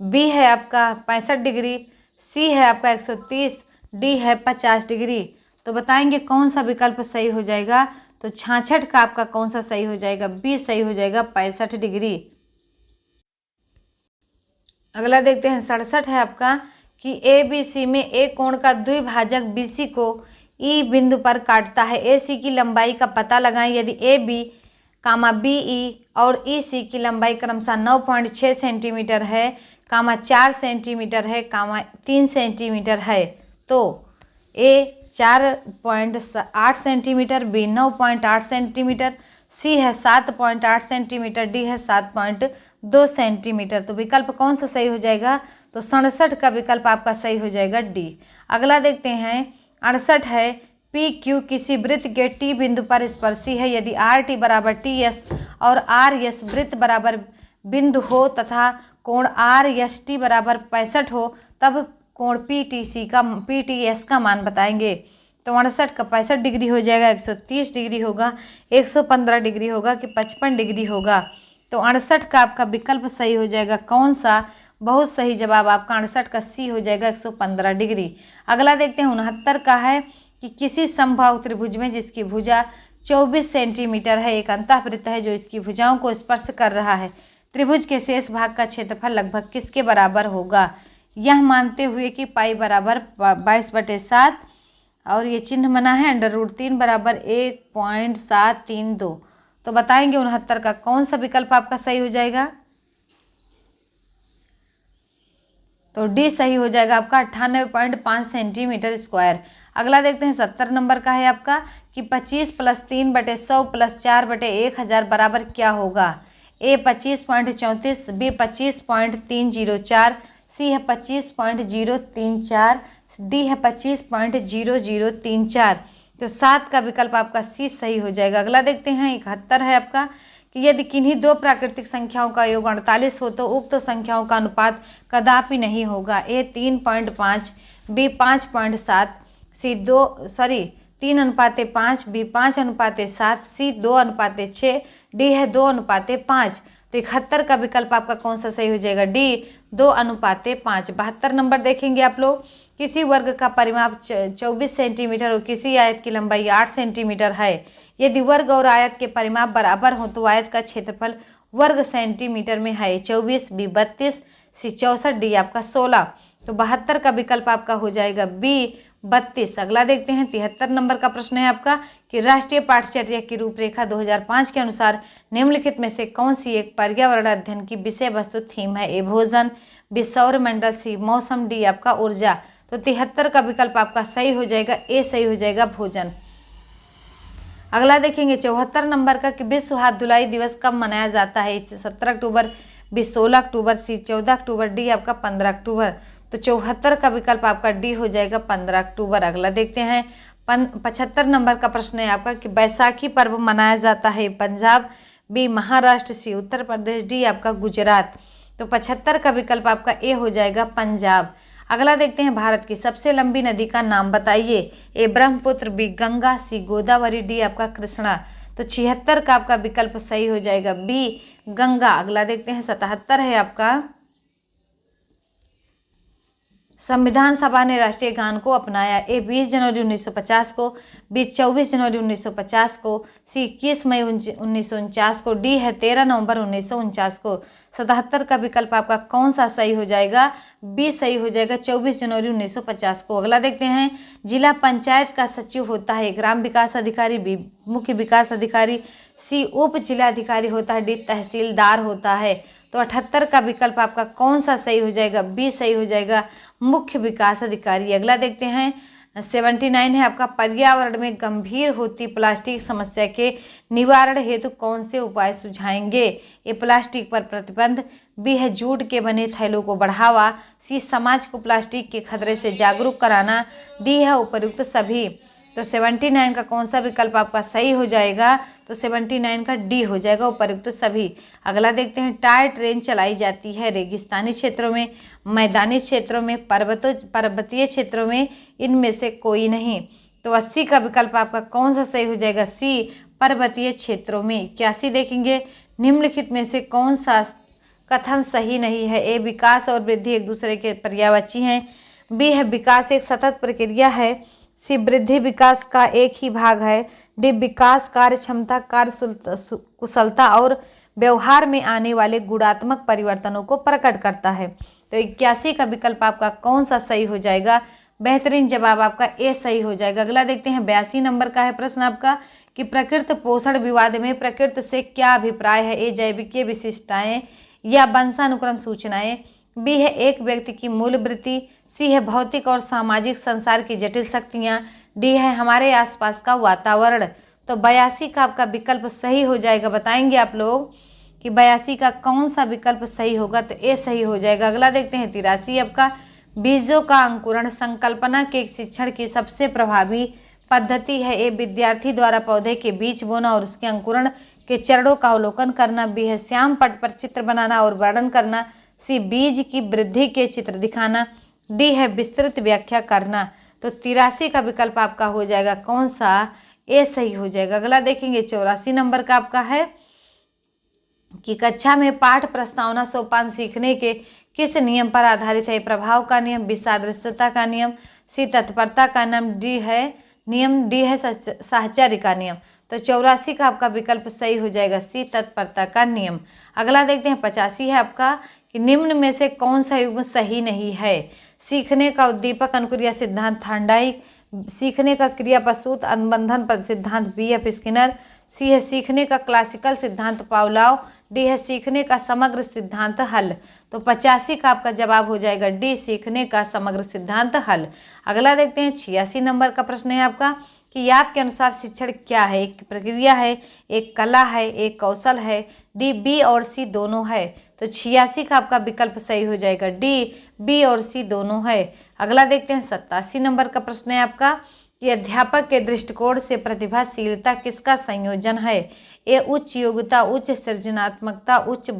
बी है आपका 65 डिग्री, सी है आपका 130, डी है 50 डिग्री। तो बताएंगे कौन सा विकल्प सही हो जाएगा। तो 66 का आपका कौन सा सही हो जाएगा, बी सही हो जाएगा 65 डिग्री। अगला देखते हैं 67 है आपका कि ए बी सी में एक कोण का द्विभाजक बी सी को ई बिंदु पर काटता है। ए सी की लंबाई का पता लगाएं यदि A B comma B E और ई सी की लंबाई क्रमशः 9.6 सेंटीमीटर है, कामा 4 सेंटीमीटर है, कामा 3 सेंटीमीटर है तो ए 4.8 सेंटीमीटर, बी 9.8 सेंटीमीटर, सी है 7.8 सेंटीमीटर, डी है 7.2 सेंटीमीटर। तो विकल्प कौन सा सही हो जाएगा, तो 67 का विकल्प आपका सही हो जाएगा डी। अगला देखते हैं 68 है पी क्यू किसी वृत्त के टी बिंदु पर स्पर्शी है, यदि आर टी बराबर टी एस और आर एस वृत्त बराबर बिंदु हो तथा कोण आर एस टी बराबर 65 हो, तब कोण पी टी एस का मान बताएंगे। तो 68 का 65 डिग्री हो जाएगा, 130 डिग्री होगा, 115 डिग्री होगा कि 55 डिग्री होगा। तो 68 का आपका विकल्प सही हो जाएगा कौन सा? बहुत सही जवाब आपका 68 का सी हो जाएगा, 115 डिग्री। अगला देखते हैं 69 का है कि किसी समबाहु त्रिभुज में जिसकी भुजा 24 सेंटीमीटर है, एक अंतःवृत्त है जो इसकी भुजाओं को स्पर्श कर रहा है, त्रिभुज के शेष भाग का क्षेत्रफल लगभग किसके बराबर होगा? यह मानते हुए कि पाई बराबर 22/7 और ये चिन्ह बना है √3 बराबर 1.732। तो बताएंगे 69 का कौन सा विकल्प आपका सही हो जाएगा? तो डी सही हो जाएगा आपका 98.5 सेंटीमीटर स्क्वायर। अगला देखते हैं 70 नंबर का है आपका कि 25 + 3/100 + 4/1000 बराबर क्या होगा? ए 25.34, बी 25.304, सी है 25.034, डी है 25.0034। तो 7 का विकल्प आपका सी सही हो जाएगा। अगला देखते हैं 71 है आपका कि यदि किन्हीं दो प्राकृतिक संख्याओं का योग 48 हो तो उक्त संख्याओं का अनुपात कदापि नहीं होगा। ए 3.5, बी 5.7, सी 3:5, बी 5:7, सी 2:6, डी है 2:5। तो 71 का विकल्प आपका कौन सा सही हो जाएगा? डी 2:5। 72 नंबर देखेंगे आप लोग, किसी वर्ग का परिमाप 24 सेंटीमीटर और किसी आयत की लंबाई 8 सेंटीमीटर है, यदि वर्ग और आयत के परिमाप बराबर हो तो आयत का क्षेत्रफल वर्ग सेंटीमीटर में है। 24, बी 32, सी 64, डी आपका 16। तो 72 का विकल्प आपका हो जाएगा बी 32। अगला देखते हैं 73 नंबर का प्रश्न है आपका कि राष्ट्रीय पाठचर्या की रूपरेखा 2005 के अनुसार निम्नलिखित में से कौन सी एक पर्यावरण अध्ययन की विषय वस्तु थीम है? ए भोजन, बी सौरमंडल, सी मौसम, डी आपका ऊर्जा। तो 73 का विकल्प आपका सही हो जाएगा, ए सही हो जाएगा भोजन। अगला देखेंगे 74 नंबर का कि विश्व हाथ धुलाई दिवस कब मनाया जाता है? 17 अक्टूबर, बी 16 अक्टूबर, सी 14 अक्टूबर, डी आपका 15 अक्टूबर। तो 74 का विकल्प आपका डी हो जाएगा 15 अक्टूबर। अगला देखते हैं 75 नंबर का प्रश्न है आपका कि बैसाखी पर्व मनाया जाता है पंजाब, बी महाराष्ट्र, सी उत्तर प्रदेश, डी आपका गुजरात। तो 75 का विकल्प आपका ए हो जाएगा पंजाब। अगला देखते हैं भारत की सबसे लंबी नदी का नाम बताइए? ए ब्रह्मपुत्र, बी गंगा, सी गोदावरी, डी आपका कृष्णा। तो 76 का आपका विकल्प सही हो जाएगा बी गंगा। अगला देखते हैं 77 है आपका, संविधान सभा ने राष्ट्रीय गान को अपनाया? ए 20 जनवरी 1950 को, बी 24 जनवरी 1950 को, सी 21 मई 1949 को, डी है 13 नवंबर 1949 को। 77 का विकल्प आपका कौन सा सही हो जाएगा? बी सही हो जाएगा 24 जनवरी 1950 को। अगला देखते हैं जिला पंचायत का सचिव होता है ग्राम विकास अधिकारी, बी मुख्य विकास अधिकारी, सी उप जिलाधिकारी होता है, डी तहसीलदार होता है। तो 78 का विकल्प आपका कौन सा सही हो जाएगा? बी सही हो जाएगा मुख्य विकास अधिकारी। अगला देखते हैं 79 है आपका, पर्यावरण में गंभीर होती प्लास्टिक समस्या के निवारण हेतु कौन से उपाय सुझाएंगे? ए प्लास्टिक पर प्रतिबंध, बी है जूट के बने थैलों को बढ़ावा, सी समाज को प्लास्टिक के खतरे से जागरूक कराना, डी है उपर्युक्त सभी। तो 79 का कौन सा विकल्प आपका सही हो जाएगा? तो 79 का डी हो जाएगा उपर्युक्त सभी। अगला देखते हैं टायर ट्रेन चलाई जाती है रेगिस्तानी क्षेत्रों में, मैदानी क्षेत्रों में, पर्वतीय क्षेत्रों में, इनमें से कोई नहीं। तो 80 का विकल्प आपका कौन सा सही हो जाएगा? सी पर्वतीय क्षेत्रों में। 81 देखेंगे निम्नलिखित में से कौन सा कथन सही नहीं है? ए विकास और वृद्धि एक दूसरे के पर्यायवाची हैं, बी है विकास एक सतत प्रक्रिया है, सी वृद्धि विकास का एक ही भाग है, डी विकास कार्य क्षमता, कार्य कुशलता और व्यवहार में आने वाले गुणात्मक परिवर्तनों को प्रकट करता है। तो 81 का विकल्प आपका कौन सा सही हो जाएगा? बेहतरीन जवाब आपका ए सही हो जाएगा। अगला देखते हैं 82 नंबर का है प्रश्न आपका कि प्रकृति पोषण विवाद में प्रकृति से क्या अभिप्राय है? ए जैविकीय विशिष्टताएं या वंशानुक्रम सूचनाएं, बी है एक व्यक्ति की मूल वृत्ति, सी है भौतिक और सामाजिक संसार की जटिल शक्तियाँ, डी है हमारे आसपास का वातावरण। तो 82 का आपका विकल्प सही हो जाएगा। बताएंगे आप लोग कि 82 का कौन सा विकल्प सही होगा? तो ए सही हो जाएगा। अगला देखते हैं 83 आपका, बीजों का अंकुरण संकल्पना के शिक्षण की सबसे प्रभावी पद्धति है। ए विद्यार्थी द्वारा पौधे के बीज बोना और उसके अंकुरण के चरणों का अवलोकन करना। बी है श्याम पट पर चित्र बनाना और वर्णन करना। सी बीज की वृद्धि के चित्र दिखाना। डी है विस्तृत व्याख्या करना। तो 83 का विकल्प आपका हो जाएगा कौन सा? ए सही हो जाएगा। अगला देखेंगे 84 नंबर का आपका है कि कक्षा में पाठ प्रस्तावना सोपान सीखने के किस नियम पर आधारित है? प्रभाव का नियम, बी सादृश्यता का नियम, सी तत्परता का नियम, डी है साहचर्य का नियम। तो 84 का आपका विकल्प सही हो जाएगा सी तत्परता का नियम। अगला देखते हैं 85 है आपका कि निम्न में से कौन सा युग्म सही नहीं है? सीखने का उद्दीपक अनुक्रिया सिद्धांत थार्नडाइक, सीखने का क्रिया प्रसूत अनुबंधन पर सिद्धांत बी.एफ. स्किनर, सी है सीखने का क्लासिकल सिद्धांत पावलोव, डी है सीखने का समग्र सिद्धांत हल। तो 85 का आपका जवाब हो जाएगा डी सीखने का समग्र सिद्धांत हल। अगला देखते हैं 86 नंबर का प्रश्न है आपका कि आपके अनुसार शिक्षण क्या है? एक प्रक्रिया है, एक कला है, एक कौशल है, डी बी और सी दोनों है। तो 86 का आपका विकल्प सही हो जाएगा डी बी और सी दोनों है। अगला देखते हैं 87 नंबर का प्रश्न है आपका कि अध्यापक के दृष्टिकोण से प्रतिभाशीलता किसका संयोजन है? ए उच्च योग्यता, उच्च सृजनात्मकता, उच्च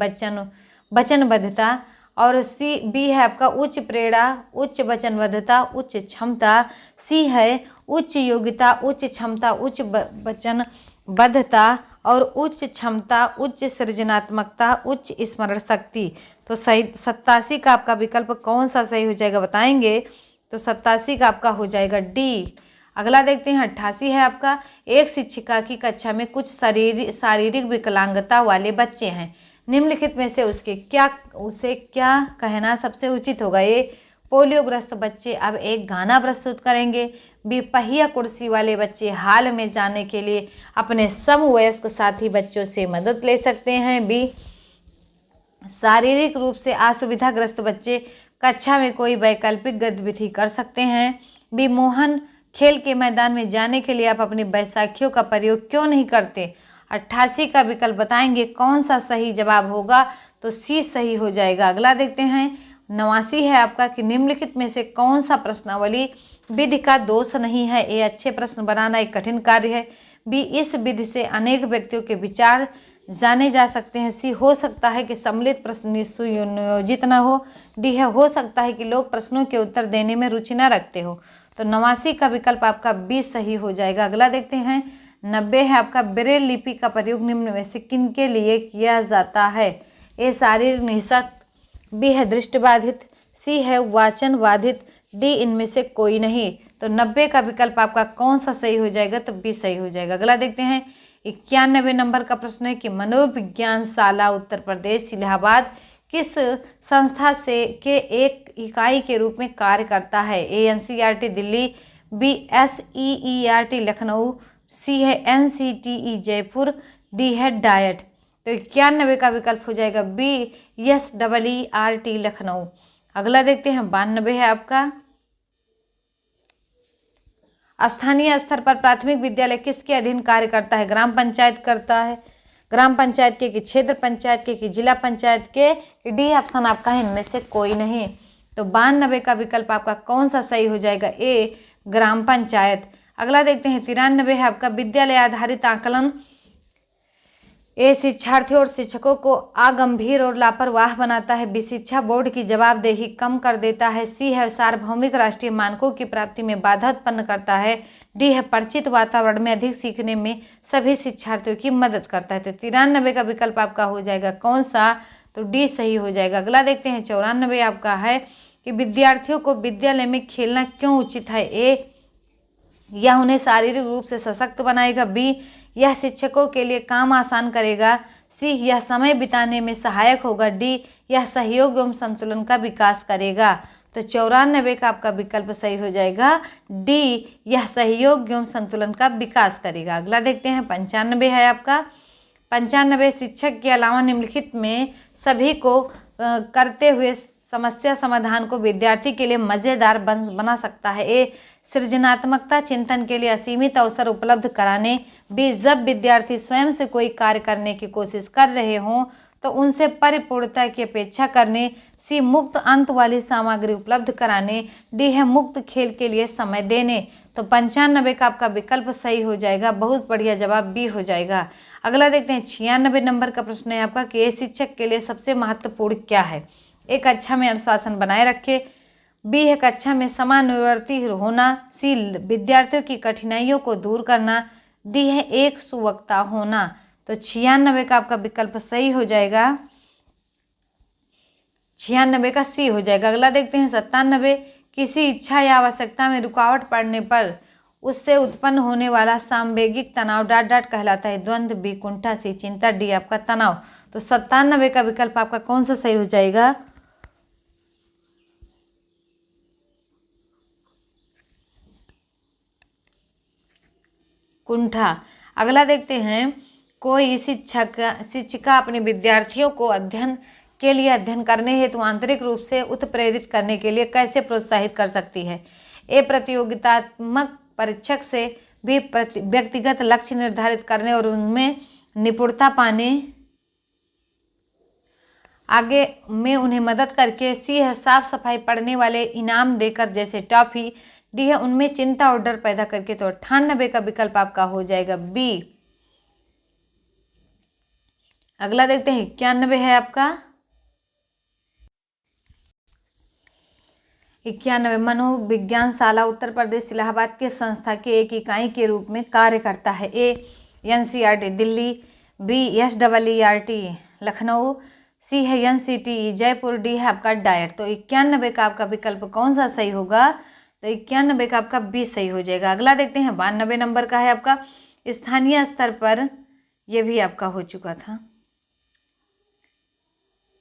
वचनबद्धता, और सी बी है आपका उच्च प्रेरणा, उच्च वचनबद्धता, उच्च क्षमता, सी है उच्च योग्यता, उच्च क्षमता, उच्च वचनबद्धता और उच्च क्षमता, उच्च सृजनात्मकता, उच्च स्मरण शक्ति। तो सही 87 का आपका विकल्प कौन सा सही हो जाएगा बताएंगे? तो 87 का आपका हो जाएगा डी। अगला देखते हैं 88 है आपका एक शिक्षिका की कक्षा में कुछ शारीरिक विकलांगता वाले बच्चे हैं। निम्नलिखित में से उसे क्या कहना सबसे उचित होगा? ए पोलियोग्रस्त बच्चे अब एक गाना प्रस्तुत करेंगे, बी पहिया कुर्सी वाले बच्चे हाल में जाने के लिए अपने समवयस्क साथी बच्चों से मदद ले सकते हैं, बी शारीरिक रूप से असुविधाग्रस्त बच्चे कक्षा में कोई वैकल्पिक गतिविधि कर सकते हैं, बी मोहन खेल के मैदान में जाने के लिए आप अपनी बैसाखियों का प्रयोग क्यों नहीं करते? 88 का विकल्प बताएंगे कौन सा सही जवाब होगा? तो सी सही हो जाएगा। अगला देखते हैं 89 है आपका कि निम्नलिखित में से कौन सा प्रश्नावली विधि का दोष नहीं है? ए अच्छे प्रश्न बनाना एक कठिन कार्य है, बी इस विधि से अनेक व्यक्तियों के विचार जाने जा सकते हैं, सी हो सकता है कि सम्मिलित प्रश्न सुनियोजित न हो, डी है हो सकता है कि लोग प्रश्नों के उत्तर देने में रुचि न रखते हो। तो 89 का विकल्प आपका बी सही हो जाएगा। अगला देखते हैं 90 है आपका ब्रेल लिपि का प्रयोग निम्न में से किन के लिए किया जाता है? ए शारीरिक निःशक्त, बी है दृष्टिबाधित, सी है वाचन बाधित, डी इनमें से कोई नहीं। तो 90 का विकल्प आपका कौन सा सही हो जाएगा? तो बी सही हो जाएगा। अगला देखते हैं 91 नंबर का प्रश्न है कि मनोविज्ञान शाला उत्तर प्रदेश इलाहाबाद किस संस्था से के एक इकाई के रूप में कार्य करता है? ए NCERT Delhi, B एसईईआरटी Lucknow, C है एनसीटीई जयपुर, डी है डायट। तो 91 का विकल्प हो जाएगा बी एसईईआरटी लखनऊ। अगला देखते हैं 92 है आपका स्थानीय स्तर पर प्राथमिक विद्यालय किसके अधीन कार्य करता है? ग्राम पंचायत करता है, ग्राम पंचायत के कि क्षेत्र पंचायत के कि जिला पंचायत के, डी ऑप्शन आपका है इनमें से कोई नहीं। तो 92 का विकल्प आपका कौन सा सही हो जाएगा? ए ग्राम पंचायत। अगला देखते हैं 93 है आपका विद्यालय आधारित आकलन ए शिक्षार्थियों और शिक्षकों को अगंभीर और लापरवाह बनाता है, बी शिक्षा बोर्ड की जवाबदेही कम कर देता है, सी है सार्वभौमिक राष्ट्रीय मानकों की प्राप्ति में बाधा उत्पन्न करता है, डी है परिचित वातावरण में अधिक सीखने में सभी शिक्षार्थियों की मदद करता है। तो 93 का विकल्प आपका हो जाएगा कौन सा? तो डी सही हो जाएगा। अगला देखते हैं 94 आपका है कि विद्यार्थियों को विद्यालय में खेलना क्यों उचित है? ए यह उन्हें शारीरिक रूप से सशक्त बनाएगा, बी यह शिक्षकों के लिए काम आसान करेगा, सी यह समय बिताने में सहायक होगा, डी यह सहयोग एवं संतुलन का विकास करेगा। तो 94 का आपका विकल्प सही हो जाएगा डी यह सहयोग एवं संतुलन का विकास करेगा। अगला देखते हैं 95 है आपका 95 शिक्षक के अलावा निम्नलिखित में सभी को करते हुए समस्या समाधान को विद्यार्थी के लिए मज़ेदार बना सकता है। ए सृजनात्मकता चिंतन के लिए असीमित अवसर उपलब्ध कराने, बी जब विद्यार्थी स्वयं से कोई कार्य करने की कोशिश कर रहे हों तो उनसे परिपूर्णता की अपेक्षा करने, सी मुक्त अंत वाली सामग्री उपलब्ध कराने, डी है मुक्त खेल के लिए समय देने। तो 95 का आपका विकल्प सही हो जाएगा। बहुत बढ़िया, जवाब बी हो जाएगा। अगला देखते हैं 96 नंबर का प्रश्न है आपका कि एक शिक्षक के लिए सबसे महत्वपूर्ण क्या है। एक कक्षा में अनुशासन बनाए रखे, बी है कक्षा में समानुवर्ती होना, सी विद्यार्थियों की कठिनाइयों को दूर करना, डी है एक सुवक्ता होना। तो 96 का आपका विकल्प सही हो जाएगा, 96 का सी हो जाएगा। अगला देखते हैं 97, किसी इच्छा या आवश्यकता में रुकावट पड़ने पर उससे उत्पन्न होने वाला सांवेगिक तनाव डॉट डॉट कहलाता है। द्वंद्व, बी कुंठा, सी चिंता, डी आपका तनाव। तो 97 का विकल्प आपका कौन सा सही हो जाएगा, कुंठा। अगला देखते हैं, कोई शिक्षिका अपने विद्यार्थियों को अध्ययन के लिए अध्ययन करने हेतु आंतरिक रूप से उत्प्रेरित करने के लिए कैसे प्रोत्साहित कर सकती है। ए प्रतियोगितात्मक परीक्षक से भी व्यक्तिगत लक्ष्य निर्धारित करने और उनमें निपुणता पाने आगे में उन्हें मदद करके, सी है साफ सफाई पढ़ने वाले इनाम देकर जैसे टॉफी, डी है उनमें चिंता और डर पैदा करके। तो 98 का विकल्प आपका हो जाएगा बी। अगला देखते हैं 91 है आपका 91, मनोविज्ञानशाला उत्तर प्रदेश इलाहाबाद के संस्था के एक इकाई के रूप में कार्य करता है। A NCERT Delhi, B SEERT Lucknow, C है NCTE जयपुर, डी है आपका डायट। तो 91 का आपका विकल्प कौन सा सही होगा, तो 91 का आपका बी सही हो जाएगा। अगला देखते हैं 92 नंबर का है आपका स्थानीय स्तर पर, यह भी आपका हो चुका था।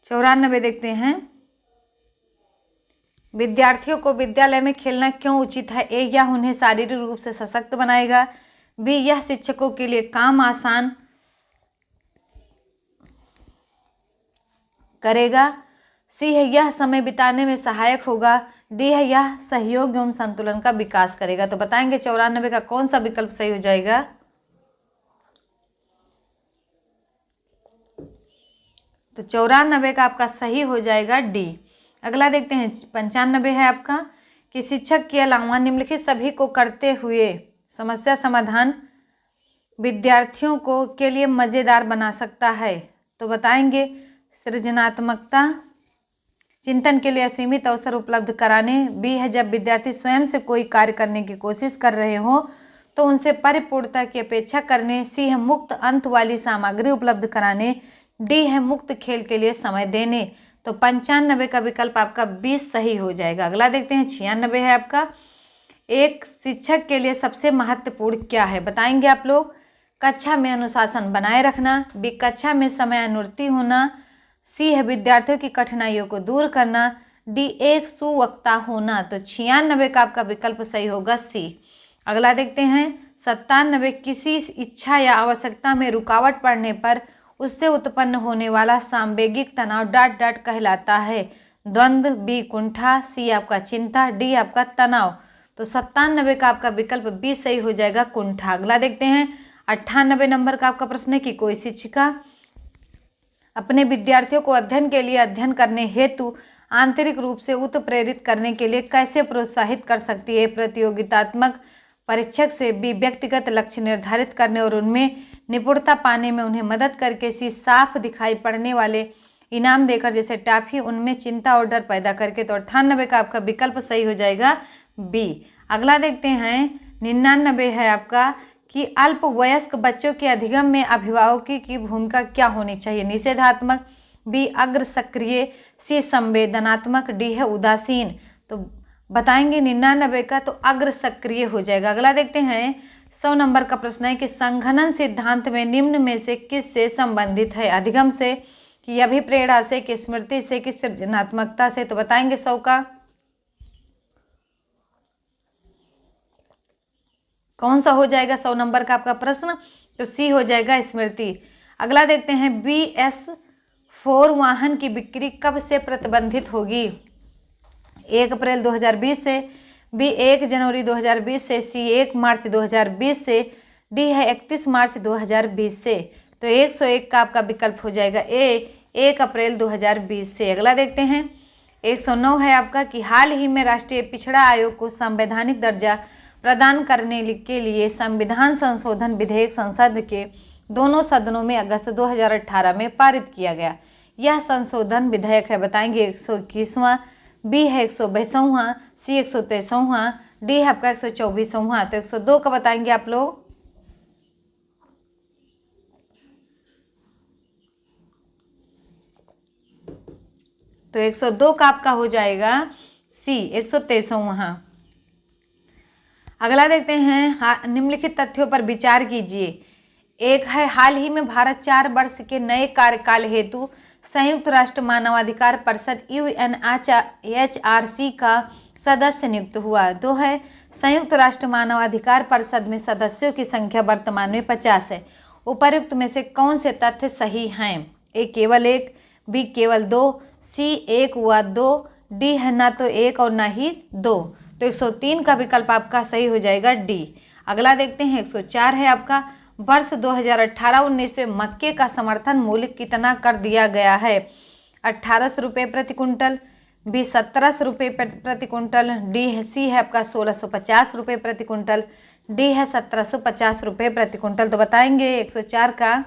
94 देखते हैं, विद्यार्थियों को विद्यालय में खेलना क्यों उचित है। ए यह उन्हें शारीरिक रूप से सशक्त बनाएगा, बी यह शिक्षकों के लिए काम आसान करेगा, सी है यह समय बिताने में सहायक होगा, डी है यह सहयोग एवं संतुलन का विकास करेगा। तो बताएंगे 94 का कौन सा विकल्प सही हो जाएगा, तो 94 का आपका सही हो जाएगा डी। अगला देखते हैं 95 है आपका कि शिक्षक के अलावा निम्नलिखित सभी को करते हुए समस्या समाधान विद्यार्थियों को के लिए मज़ेदार बना सकता है। तो बताएंगे सृजनात्मकता, चिंतन के लिए असीमित अवसर उपलब्ध कराने, बी है जब विद्यार्थी स्वयं से कोई कार्य करने की कोशिश कर रहे हो तो उनसे परिपूर्णता की अपेक्षा करने, सी है मुक्त अंत वाली सामग्री उपलब्ध कराने, डी है मुक्त खेल के लिए समय देने। तो 95 का विकल्प आपका 20 सही हो जाएगा। अगला देखते हैं 96 है आपका एक शिक्षक के लिए सबसे महत्वपूर्ण क्या है। बताएंगे आप लोग, कक्षा में अनुशासन बनाए रखना, बी कक्षा में समय अनुवर्ती होना, सी है विद्यार्थियों की कठिनाइयों को दूर करना, डी एक सुवक्ता होना। तो 96 का आपका विकल्प सही होगा सी। अगला देखते हैं 97, किसी इच्छा या आवश्यकता में रुकावट पड़ने पर उससे उत्पन्न होने वाला सांवेगिक तनाव डॉट डॉट कहलाता है। द्वंद्व, बी कुंठा, सी आपका चिंता, डी आपका तनाव। तो 97 का आपका विकल्प बी सही हो जाएगा, कुंठा। अगला देखते हैं 98 नंबर का आपका प्रश्न है कि कोई शिक्षिका अपने विद्यार्थियों को अध्ययन के लिए अध्ययन करने हेतु आंतरिक रूप से उत्प्रेरित करने के लिए कैसे प्रोत्साहित कर सकती है। प्रतियोगितात्मक परीक्षक से, बी व्यक्तिगत लक्ष्य निर्धारित करने और उनमें निपुणता पाने में उन्हें मदद करके, सी साफ दिखाई पड़ने वाले इनाम देकर जैसे टॉफी, उनमें चिंता और डर पैदा करके। तो 98 का आपका विकल्प सही हो जाएगा बी। अगला देखते हैं 99 है आपका कि अल्प वयस्क बच्चों के अधिगम में अभिभावकों की भूमिका क्या होनी चाहिए। निषेधात्मक, बी अग्र सक्रिय, सी संवेदनात्मक, डी है उदासीन। तो बताएंगे 99 का तो अग्र सक्रिय हो जाएगा। अगला देखते हैं 100 नंबर का प्रश्न है कि संघनन सिद्धांत में निम्न में से किस से संबंधित है। अधिगम से, कि अभिप्रेरणा से, कि स्मृति से, कि सृजनात्मकता से। तो बताएंगे 100 का कौन सा हो जाएगा 100 नंबर का आपका प्रश्न, तो सी हो जाएगा स्मृति। अगला देखते हैं BS4 वाहन की बिक्री कब से प्रतिबंधित होगी। 1 अप्रैल 2020 से, बी 1 जनवरी 2020 से, सी 1 मार्च 2020 से, डी है 31 मार्च 2020 से। तो 101 का आपका विकल्प हो जाएगा ए 1 अप्रैल 2020 से। अगला देखते हैं 109 है आपका कि हाल ही में राष्ट्रीय पिछड़ा आयोग को संवैधानिक दर्जा प्रदान करने के लिए संविधान संशोधन विधेयक संसद के दोनों सदनों में अगस्त 2018 में पारित किया गया। यह संशोधन विधेयक है, बताएंगे 121वां, बी है 122वां, सी 123वां, डी है आपका 124वां। तो 102 का बताएंगे आप लोग। तो 102 का आपका हो जाएगा सी 123वां। अगला देखते हैं, निम्नलिखित तथ्यों पर विचार कीजिए। एक है, हाल ही में भारत 4 वर्ष के नए कार्यकाल हेतु संयुक्त राष्ट्र मानवाधिकार परिषद UNHRC का सदस्य नियुक्त हुआ। 2 है, संयुक्त राष्ट्र मानवाधिकार परिषद में सदस्यों की संख्या वर्तमान में 50 है। उपर्युक्त में से कौन से तथ्य सही हैं? ए केवल 1, बी केवल 2, सी 1 व 2, डी है ना तो 1 और ना ही 2। तो 103 का विकल्प आपका सही हो जाएगा डी। अगला देखते हैं, 104 है आपका, वर्ष 2018-19 में मक्के का समर्थन मूल्य कितना कर दिया गया है? 1800 रुपये प्रति कुंटल, बी 1700 रुपये प्रति कुंटल, डी है सी है आपका 1650 रुपये प्रति कुंटल, डी है 1750 रुपये प्रति कुंटल। तो बताएंगे 104 का।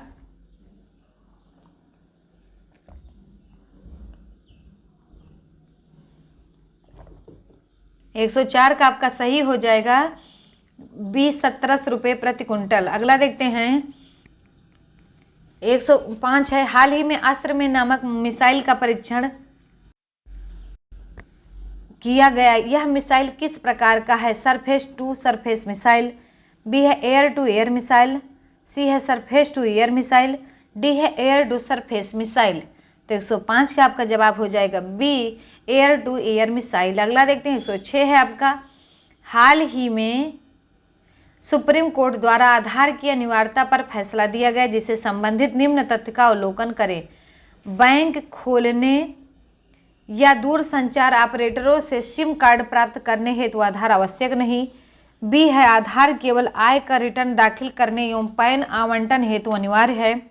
104 का आपका सही हो जाएगा बी 1700 रुपये प्रति कुंटल। अगला देखते हैं, 105 है, हाल ही में अस्त्र में नामक मिसाइल का परीक्षण किया गया। यह मिसाइल किस प्रकार का है? Surface to surface missile, B है air to air missile, C है surface to air missile, D है एयर टू सरफेस मिसाइल। तो 105 का आपका जवाब हो जाएगा B air to air missile. अगला देखते हैं, 106 है आपका, हाल ही में सुप्रीम कोर्ट द्वारा आधार की अनिवार्यता पर फैसला दिया गया, जिसे संबंधित निम्न तथ्य का अवलोकन करें। बैंक खोलने या दूरसंचार ऑपरेटरों से सिम कार्ड प्राप्त करने हेतु आधार आवश्यक नहीं। बी है, आधार केवल आय का रिटर्न दाखिल करने एवं पैन आवंटन हेतु अनिवार्य है।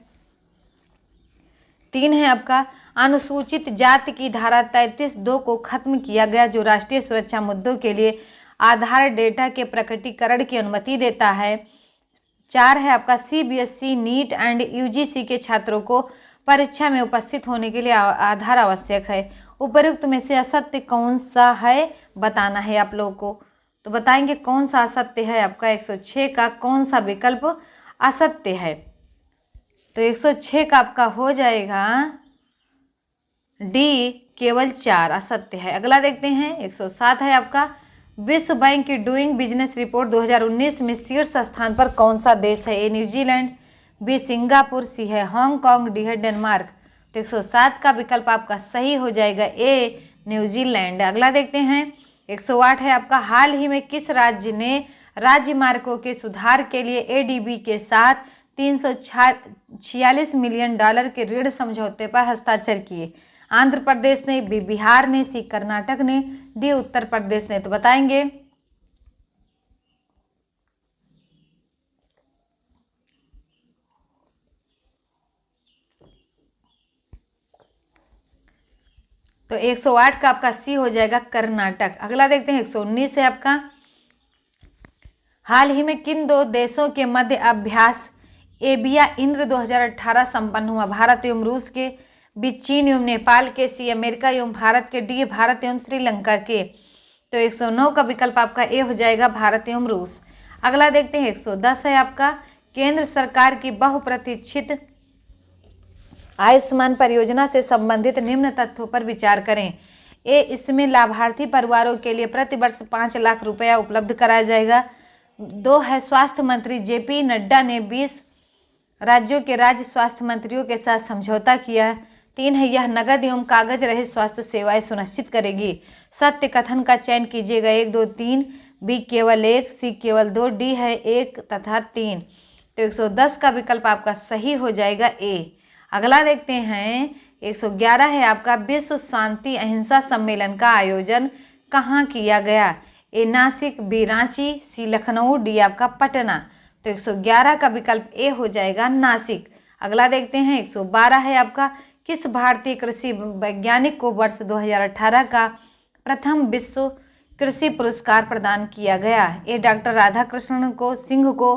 3 है आपका, अनुसूचित जाति की धारा 33(2) को खत्म किया गया, जो राष्ट्रीय सुरक्षा मुद्दों के लिए आधार डेटा के प्रकटीकरण की अनुमति देता है। 4 है आपका, CBSE, नीट एंड UGC के छात्रों को परीक्षा में उपस्थित होने के लिए आधार आवश्यक है। उपर्युक्त में से असत्य कौन सा है बताना है आप लोगों को। तो बताएंगे कौन सा असत्य है आपका। 106 का कौन सा विकल्प असत्य है? तो 106 का आपका हो जाएगा डी केवल 4 असत्य है। अगला देखते हैं, 107 है आपका, विश्व बैंक की डूइंग बिजनेस रिपोर्ट 2019 में शीर्ष स्थान पर कौन सा देश है? ए न्यूजीलैंड, बी सिंगापुर, सी है हांगकांग, डी है डेनमार्क। तो 107 का विकल्प आपका सही हो जाएगा ए न्यूजीलैंड। अगला देखते हैं, 108 है आपका, हाल ही में किस राज्य ने राज्य मार्गों के सुधार के लिए ADB के साथ $346 मिलियन के ऋण समझौते पर हस्ताक्षर किए? आंध्र प्रदेश ने, बी बिहार ने, सी कर्नाटक ने, डी उत्तर प्रदेश ने। तो बताएंगे। तो 108 का आपका सी हो जाएगा कर्नाटक। अगला देखते हैं, 119 है आपका, हाल ही में किन 2 देशों के मध्य अभ्यास एबिया इंद्र 2018 संपन्न हुआ? भारत एवं रूस के, बी चीन एवं नेपाल के, सी अमेरिका एवं भारत के, डी भारत एवं श्रीलंका के। तो 109 का विकल्प आपका ए हो जाएगा भारत एवं रूस। अगला देखते हैं, 110 है आपका, केंद्र सरकार की बहुप्रतीक्षित आयुष्मान परियोजना से संबंधित निम्न तथ्यों पर विचार करें। ए, इसमें लाभार्थी परिवारों के लिए प्रतिवर्ष 5 लाख रुपया उपलब्ध कराया जाएगा। 2 है, स्वास्थ्य मंत्री JP नड्डा ने 20 राज्यों के राज्य स्वास्थ्य मंत्रियों के साथ समझौता किया। 3 है, यह नगद एवं कागज रहित स्वास्थ्य सेवाएं सुनिश्चित करेगी। सत्य कथन का चयन कीजिएगा 1, 2, 3, बी केवल 1, सी केवल 2, डी है 1 तथा 3। तो 110 का विकल्प आपका सही हो जाएगा ए। अगला देखते हैं, 111 है आपका, विश्व शांति अहिंसा सम्मेलन का आयोजन कहाँ किया गया? ए नासिक, बी रांची, सी लखनऊ, डी आपका पटना। तो 111 का विकल्प ए हो जाएगा नासिक। अगला देखते हैं, 112 है आपका, किस भारतीय कृषि वैज्ञानिक को वर्ष 2018 का प्रथम विश्व कृषि पुरस्कार प्रदान किया गया? ए डॉक्टर राधाकृष्णन को, सिंह को,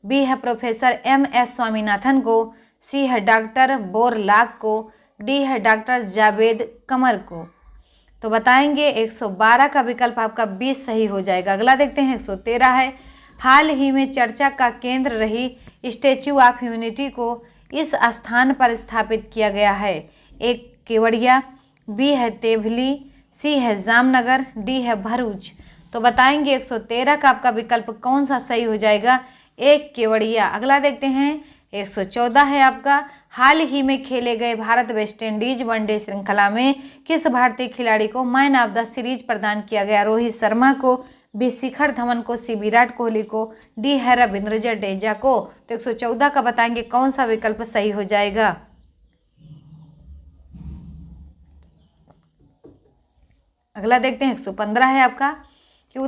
बी है प्रोफेसर MS स्वामीनाथन को, सी है डॉक्टर बोरलाग को, डी है डॉक्टर जावेद कमर को। तो बताएंगे 112 का विकल्प आपका 20 सही हो जाएगा। अगला देखते हैं 113 है, हाल ही में चर्चा का केंद्र रही स्टैच्यू ऑफ यूनिटी को इस स्थान पर स्थापित किया गया है? एक केवड़िया, बी है तेवली, सी है जामनगर, डी है भरूच। तो बताएंगे 113 का आपका विकल्प कौन सा सही हो जाएगा? एक केवड़िया। अगला देखते हैं 114 है आपका, हाल ही में खेले गए भारत वेस्ट इंडीज वनडे श्रृंखला में किस भारतीय खिलाड़ी को मैन ऑफ द सीरीज प्रदान किया गया? रोहित शर्मा को, बी शिखर धवन को, सी विराट कोहली को, डी है रविंद्र जडेजा को। तो 114 का बताएंगे कौन सा विकल्प सही हो जाएगा? अगला देखते हैं 115 है आपका कि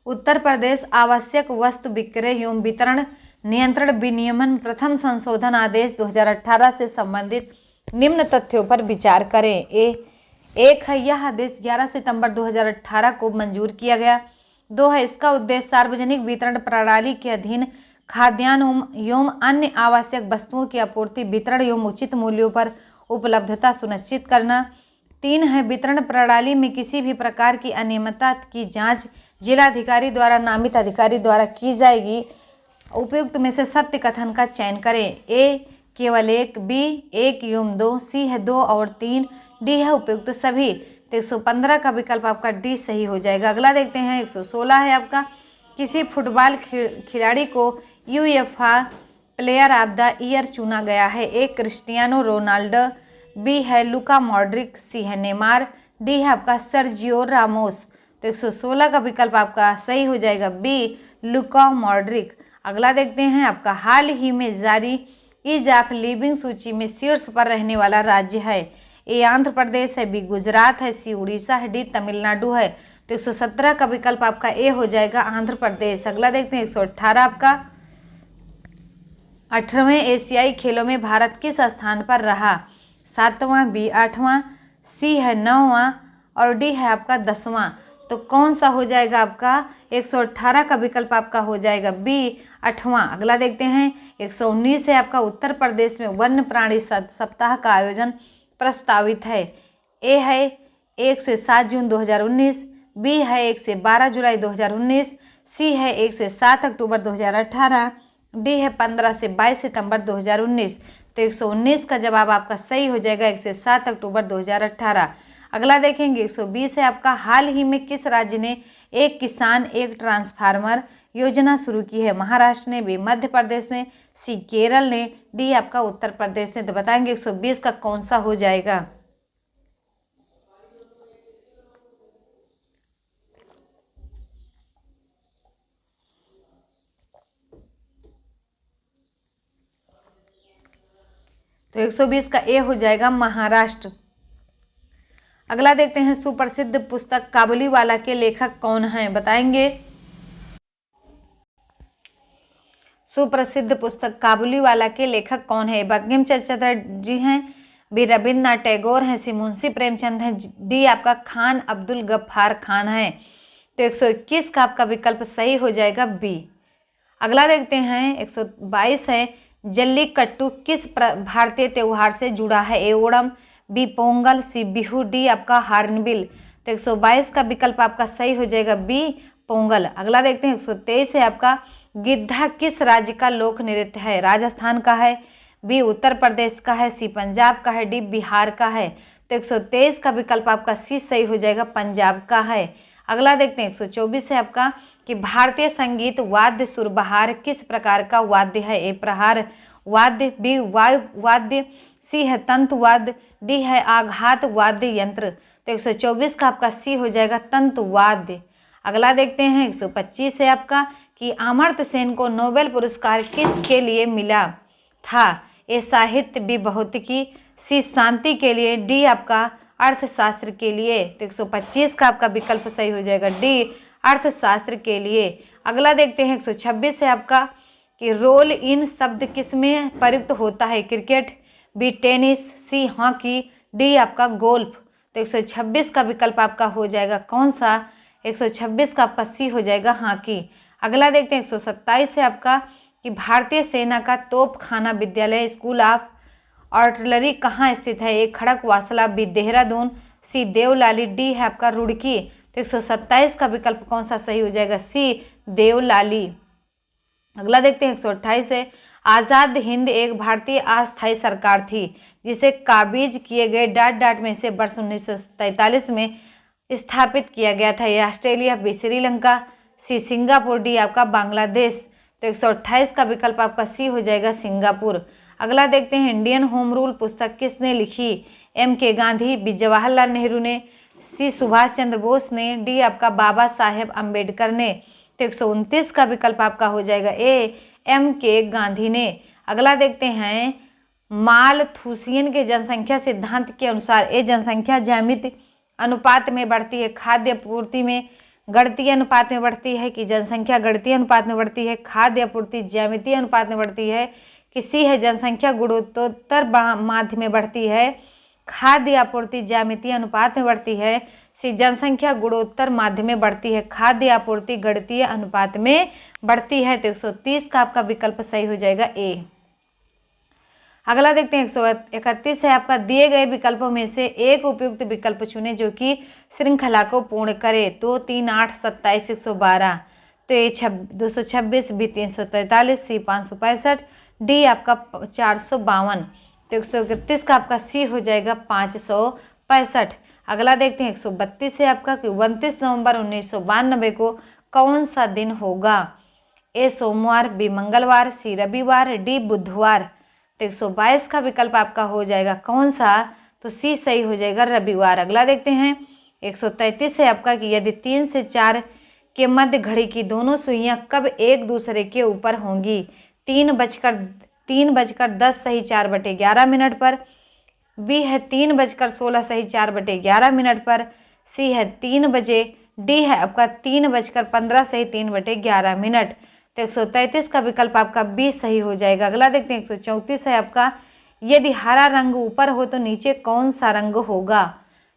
उत्तर प्रदेश आवश्यक वस्तु विक्रय एवं वितरण नियंत्रण विनियमन प्रथम संशोधन आदेश 2018 से संबंधित निम्न तथ्यों पर विचार करें। एक है यह आदेश 11 सितंबर 2018 को मंजूर किया गया। 2 है इसका उद्देश्य सार्वजनिक वितरण प्रणाली के अधीन खाद्यान्न एवं अन्य आवश्यक वस्तुओं की आपूर्ति, वितरण एवं उचित मूल्यों पर उपलब्धता सुनिश्चित करना। 3 है वितरण प्रणाली में किसी भी प्रकार की अनियमितता की जांच जिलाधिकारी द्वारा नामित अधिकारी द्वारा की जाएगी। उपयुक्त में से सत्य कथन का चयन करें। ए केवल 1, बी 1 एवं 2, सी है 2 और 3, डी है उपयुक्त सभी। तो 115 का विकल्प आपका डी सही हो जाएगा। अगला देखते हैं 116 है आपका, किसी फुटबॉल खिलाड़ी को UEFA player of the year चुना गया है? ए क्रिस्टियानो रोनाल्डो, बी है लुका मॉड्रिक, सी है नेमार, डी है आपका सर्जियो रामोस। तो 116 का विकल्प आपका सही हो जाएगा बी लुका मॉड्रिक। अगला देखते हैं आपका, हाल ही में जारी ईज ऑफ लिविंग सूची में शीर्ष पर रहने वाला राज्य है? ए आंध्र प्रदेश है, बी गुजरात है, सी उड़ीसा है, डी तमिलनाडु है। तो 117 का विकल्प आपका ए हो जाएगा आंध्र प्रदेश। अगला देखते हैं 118 आपका, 18वें एशियाई खेलों में भारत किस स्थान पर रहा? 7वां, बी 8वां, सी है 9वां और डी है आपका 10वां। तो कौन सा हो जाएगा आपका? 118 का विकल्प आपका हो जाएगा बी 8वां। अगला देखते हैं 119 है आपका, उत्तर प्रदेश में वन्य प्राणी सप्ताह का आयोजन प्रस्तावित है? ए है 1 से 7 जून 2019, बी है 1 से 12 जुलाई 2019, सी है 1 से 7 अक्टूबर 2018, डी है 15 से 22 सितंबर 2019। तो 119 का जवाब आपका सही हो जाएगा 1 से 7 अक्टूबर 2018। अगला देखेंगे 120 है आपका, हाल ही में किस राज्य ने एक किसान एक ट्रांसफार्मर योजना शुरू की है? महाराष्ट्र ने, बी मध्य प्रदेश ने, सी केरल ने, डी आपका उत्तर प्रदेश ने। तो बताएंगे 120 का कौन सा हो जाएगा? तो 120 का ए हो जाएगा महाराष्ट्र। अगला देखते हैं, सुप्रसिद्ध पुस्तक काबुलीवाला के लेखक कौन हैं? बताएंगे। सुप्रसिद्ध पुस्तक काबुलीवाला के लेखक कौन है? बंकिम चंद्र जी हैं, बी रविन्द्रनाथ टैगोर हैं, सी मुंशी प्रेमचंद हैं, डी आपका खान अब्दुल गफ्फार खान है। तो 121 का आपका विकल्प सही हो जाएगा बी। अगला देखते हैं 122 है, जल्लीकट्टू किस भारतीय त्योहार से जुड़ा है? ए ओणम, बी पोंगल, सी बिहू, डी आपका हार्नबिल। तो 122 का विकल्प आपका सही हो जाएगा बी पोंगल। अगला देखते हैं 123 है आपका, गिद्धा किस राज्य का लोक नृत्य है? राजस्थान का है, बी उत्तर प्रदेश का है, सी पंजाब का है, डी बिहार का है। तो 123 का विकल्प आपका सी सही हो जाएगा, पंजाब का है। अगला देखते हैं 124 है आपका, कि भारतीय संगीत वाद्य सुरबहार किस प्रकार का वाद्य है? ए प्रहार वाद्य, बी वायु वाद्य, सी है तंतु वाद्य, डी है आघात वाद्य यंत्र। तो 124 का आपका सी हो जाएगा तंतु वाद्य। अगला देखते हैं 125 है आपका, कि अमर्त्य सेन को नोबेल पुरस्कार किसके लिए मिला था? ए साहित्य, बी भौतिकी, सी शांति के लिए, डी आपका अर्थशास्त्र के लिए। तो 125 का आपका विकल्प सही हो जाएगा डी अर्थशास्त्र के लिए। अगला देखते हैं 126 है आपका, कि रोल इन शब्द किसमें प्रयुक्त होता है? Cricket, B tennis, C hockey, D आपका गोल्फ। तो 126 का विकल्प आपका हो जाएगा कौन सा? 126 का आपका सी हो जाएगा हॉकी। अगला देखते हैं 127 है आपका कि भारतीय सेना का तोपखाना विद्यालय स्कूल ऑफ आर्टिलरी कहाँ स्थित है? ए खड़कवासला, बी देहरादून, सी देवलाली, डी है आपका रुड़की। तो 127 का विकल्प कौन सा सही हो जाएगा? सी देवलाली। अगला देखते हैं 128 है आज़ाद हिंद एक भारतीय अस्थायी सरकार थी जिसे काबीज किए गए डॉट में से वर्ष 1943 में स्थापित किया गया था। यह Australia, B Sri Lanka, C Singapore, D आपका बांग्लादेश। तो 128 का विकल्प आपका सी हो जाएगा सिंगापुर। अगला देखते हैं इंडियन होम रूल पुस्तक किसने लिखी? एम के गांधी, बी जवाहरलाल नेहरू ने, सी सुभाष चंद्र बोस ने, डी आपका बाबा साहेब अम्बेडकर ने। तो 129 का विकल्प आपका हो जाएगा ए एम के गांधी ने। अगला देखते हैं मालथूसियन के जनसंख्या सिद्धांत के अनुसार ए जनसंख्या ज्यामिति अनुपात में बढ़ती है, खाद्य आपूर्ति में गणितीय अनुपात में बढ़ती है कि जनसंख्या गणितीय अनुपात में बढ़ती है, खाद्य आपूर्ति ज्यामितीय अनुपात में बढ़ती है कि सी है जनसंख्या गुणोत्तर माध्य में बढ़ती है, खाद्य आपूर्ति ज्यामितीय अनुपात में बढ़ती है, सी जनसंख्या गुणोत्तर माध्य में बढ़ती है, खाद्य आपूर्ति गणितीय अनुपात में बढ़ती है। तो 130 का आपका विकल्प सही हो जाएगा ए। अगला देखते हैं 131 है आपका दिए गए विकल्पों में से एक उपयुक्त विकल्प चुने जो कि श्रृंखला को पूर्ण करे। तो 3, 8, 27, 112। तो ए 226, बी 343, सी 565, डी आपका 452। तो 131 का आपका सी हो जाएगा 565। अगला देखते हैं 132 है आपका कि 29 नवंबर 1992 को कौन सा दिन होगा? ए सोमवार, बी मंगलवार, सी रविवार, डी बुधवार। तो 122 का विकल्प आपका हो जाएगा कौन सा? तो सी सही हो जाएगा रविवार। अगला देखते हैं 133 है आपका कि यदि 3 से 4 के मध्य घड़ी की दोनों सुइयां कब एक दूसरे के ऊपर होंगी? 3:10 सही 4/11 पर, बी है 3:16 सही 4/11 पर, सी है 3 बजे, डी है आपका 3:15 सही 3/11। तो 133 का विकल्प आपका बी सही हो जाएगा। अगला देखते हैं 134 है आपका यदि हरा रंग ऊपर हो तो नीचे कौन सा रंग होगा?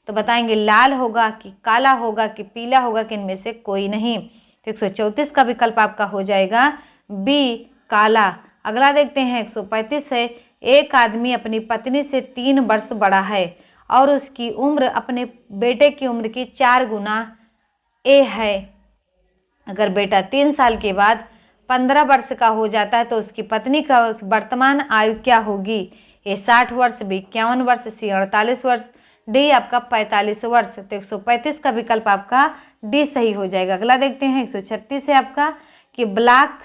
तो बताएंगे लाल होगा कि काला होगा कि पीला होगा कि इनमें से कोई नहीं। तो 134 का विकल्प आपका हो जाएगा बी काला। अगला देखते हैं 135 है एक आदमी अपनी पत्नी से 3 वर्ष बड़ा है और उसकी उम्र अपने बेटे की उम्र की 4 गुना ए है। अगर बेटा 3 साल के बाद 15 वर्ष का हो जाता है तो उसकी पत्नी का वर्तमान आयु क्या होगी? ए 60 वर्ष, बी 51 वर्ष, सी 48 वर्ष, डी आपका 45 वर्ष। तो 135 का विकल्प आपका डी सही हो जाएगा। अगला देखते हैं 136 है आपका कि ब्लॉग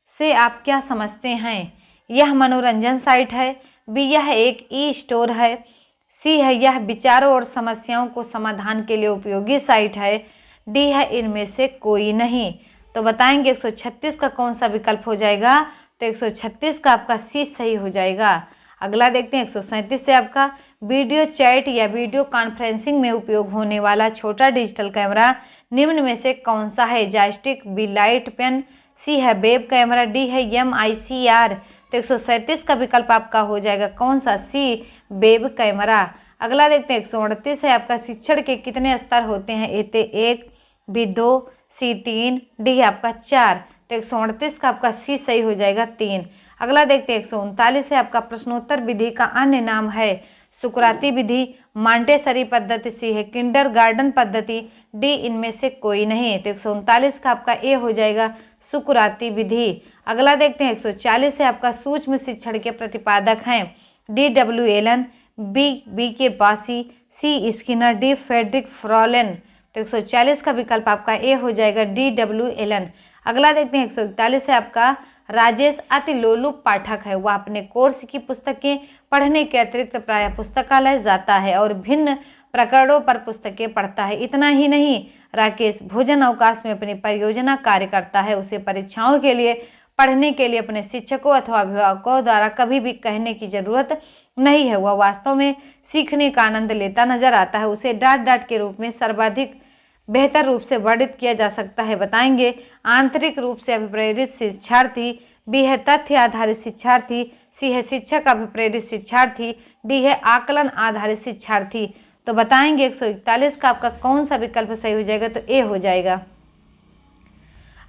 से आप क्या समझते हैं? यह मनोरंजन साइट है, बी यह एक ई स्टोर है, सी है यह विचारों और समस्याओं को समाधान के लिए उपयोगी साइट है, डी है इनमें से कोई नहीं। तो बताएंगे 136 का कौन सा विकल्प हो जाएगा? तो 136 का आपका सी सही हो जाएगा। अगला देखते हैं 137 से आपका वीडियो चैट या वीडियो कॉन्फ्रेंसिंग में उपयोग होने वाला छोटा डिजिटल कैमरा निम्न में से कौन सा है? जॉयस्टिक, बी लाइट पेन, सी है वेब कैमरा, डी है MICR। तो 137 का विकल्प आपका हो जाएगा कौन सा? सी वेब कैमरा। अगला देखते हैं 138 है आपका शिक्षण के कितने स्तर होते हैं? ए 1, बी 2, सी 3, डी आपका 4। तो 138 का आपका सी सही हो जाएगा 3। अगला देखते हैं 139 है आपका प्रश्नोत्तर विधि का अन्य नाम है सुकराती विधि, मांटेसरी पद्धति, सी है किंडरगार्टन पद्धति, डी इनमें से कोई नहीं। तो 139 का आपका ए हो जाएगा सुकराती विधि। अगला देखते हैं 140 है आपका सूक्ष्म शिक्षण के प्रतिपादक हैं D.W. एलन, बी के बासी, सी स्किनर, डी फ्रेडरिक फ्रॉलन। तो 140 का विकल्प आपका ए हो जाएगा D.W. एलन। अगला देखते हैं 141 है आपका राजेश अति लोलुप पाठक है, वह अपने कोर्स की पुस्तकें पढ़ने के अतिरिक्त प्रायः पुस्तकालय जाता है और भिन्न प्रकरणों पर पुस्तकें पढ़ता है। इतना ही नहीं, राकेश भोजन अवकाश में अपनी परियोजना कार्य करता है। उसे परीक्षाओं के लिए पढ़ने के लिए अपने शिक्षकों अथवा अभिभावकों द्वारा कभी भी कहने की जरूरत नहीं है। वह वास्तव में सीखने का आनंद लेता नजर आता है। उसे डांट के रूप में सर्वाधिक बेहतर रूप से वर्णित किया जा सकता है। बताएंगे आंतरिक रूप से अभिप्रेरित शिक्षार्थी, बी है तथ्य आधारित शिक्षार्थी, सी है शिक्षक अभिप्रेरित शिक्षार्थी, डी है आकलन आधारित शिक्षार्थी। तो तो बताएंगे 141 का आपका कौन सा विकल्प सही हो जाएगा, तो ए हो जाएगा।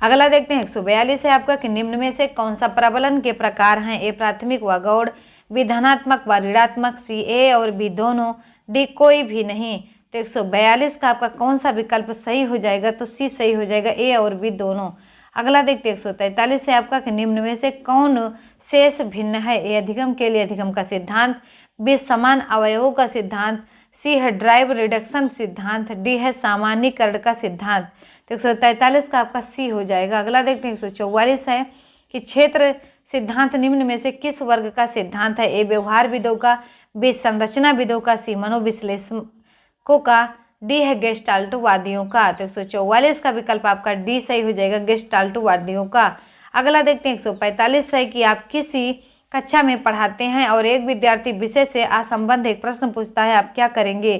अगला देखते हैं 142 है आपका कि निम्न में से कौन सा प्रबलन के प्रकार हैं, ए प्राथमिक व गौड़, बी धनात्मक व ऋणात्मक, सी ए और बी दोनों, डी कोई भी नहीं। तो 142 का आपका कौन सा विकल्प सही हो जाएगा, तो सी सही हो जाएगा, ए और बी दोनों। अगला देखते हैं 143 है आपका कि निम्न में से कौन शेष भिन्न है, ए अधिगम के लिए अधिगम का सिद्धांत, बी समान अवयवों का सिद्धांत, सी है ड्राइव रिडक्शन सिद्धांत, डी है सामान्यीकरण का सिद्धांत। तो 143 का आपका सी हो जाएगा। अगला देखते हैं 144 है कि क्षेत्र सिद्धांत निम्न में से किस वर्ग का सिद्धांत है, ए व्यवहार विदों का, बी संरचना विदों का, सी मनोविश्लेषकों का, डी है गेस्टाल्टवादियों का। तो 144 का विकल्प आपका डी सही हो जाएगा, गेस्टाल्टवादियों का। अगला देखते हैं 145 है कि आप किसी कक्षा में पढ़ाते हैं और एक विद्यार्थी विषय से असंबद्ध एक प्रश्न पूछता है, आप क्या करेंगे,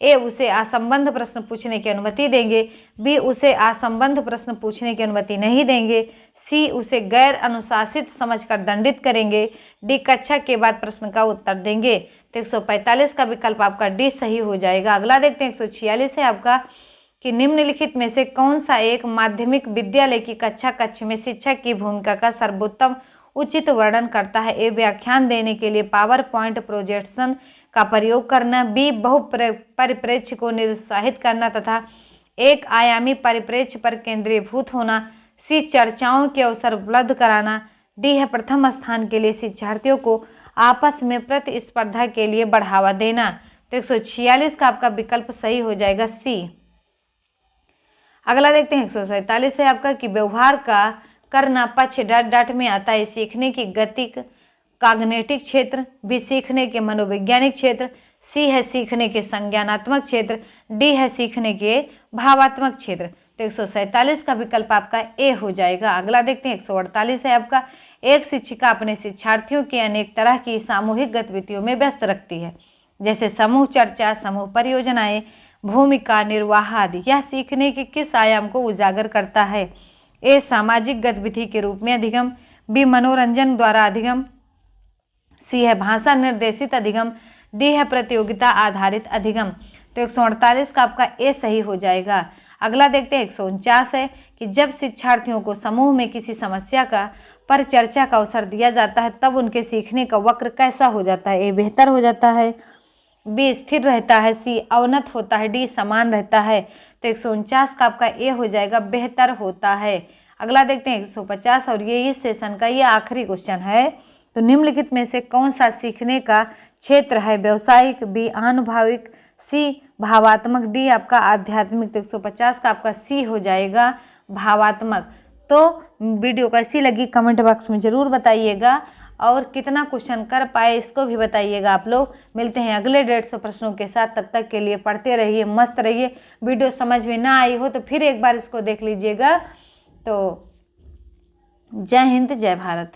ए उसे असंबद्ध प्रश्न पूछने की अनुमति देंगे, बी उसे असंबद्ध प्रश्न पूछने की अनुमति नहीं देंगे, सी उसे गैर अनुशासित समझकर दंडित करेंगे, डी कक्षा के बाद प्रश्न का उत्तर देंगे। तो 145 का विकल्प आपका डी सही हो जाएगा। अगला देखते हैं 146 है आपका कि निम्नलिखित में से कौन सा एक माध्यमिक विद्यालय की कक्षा कक्ष में शिक्षक की भूमिका का सर्वोत्तम उचित वर्णन करता है, ए व्याख्यान देने के लिए पावर पॉइंट प्रोजेक्शन का प्रयोग करना, बी परिप्रेक्ष्य को निरुत्साहित करना तथा एक आयामी परिप्रेक्ष्य पर केंद्रीभूत होना, सी चर्चाओं के अवसर उपलब्ध कराना, डी है प्रथम स्थान के लिए शिक्षार्थियों को आपस में प्रतिस्पर्धा के लिए बढ़ावा देना। तो 146 का आपका विकल्प सही हो जाएगा, सी। अगला देखते हैं 147 है आपका कि व्यवहार का करना पक्ष डट डट में आता है, सीखने की गतिक कॉग्निटिव क्षेत्र, बी सीखने के मनोवैज्ञानिक क्षेत्र, सी है सीखने के संज्ञानात्मक क्षेत्र, डी है सीखने के भावात्मक क्षेत्र। तो 147 का विकल्प आपका ए हो जाएगा। अगला देखते हैं 148 है आपका, एक शिक्षिका अपने शिक्षार्थियों की अनेक तरह की सामूहिक गतिविधियों में व्यस्त रखती है, जैसे समूह चर्चा, समूह परियोजनाएं, भूमिका निर्वाह आदि। यह सीखने के किस आयाम को उजागर करता है, ए सामाजिक गतिविधि के रूप में अधिगम, बी मनोरंजन द्वारा अधिगम, सी है भाषा निर्देशित अधिगम, डी है प्रतियोगिता आधारित अधिगम। तो 148 का आपका ए सही हो जाएगा। अगला देखते हैं 149 है कि जब शिक्षार्थियों को समूह में किसी समस्या का पर चर्चा का अवसर दिया जाता है तब उनके सीखने का वक्र कैसा हो जाता है, ए बेहतर हो जाता है, बी स्थिर रहता है, सी अवनत होता है, डी समान रहता है। तो 149 का आपका ए हो जाएगा, बेहतर होता है। अगला देखते हैं 150 और ये इस सेशन का ये आखिरी क्वेश्चन है। तो निम्नलिखित में से कौन सा सीखने का क्षेत्र है, व्यवसायिक, बी आनुभाविक, सी भावात्मक, डी आपका आध्यात्मिक। तो 150 का आपका सी हो जाएगा, भावात्मक। तो वीडियो कैसी लगी कमेंट बॉक्स में ज़रूर बताइएगा और कितना क्वेश्चन कर पाए इसको भी बताइएगा आप लोग। मिलते हैं अगले 150 प्रश्नों के साथ, तब तक के लिए पढ़ते रहिए, मस्त रहिए। वीडियो समझ में ना आई हो तो फिर एक बार इसको देख लीजिएगा। तो जय हिंद, जय भारत।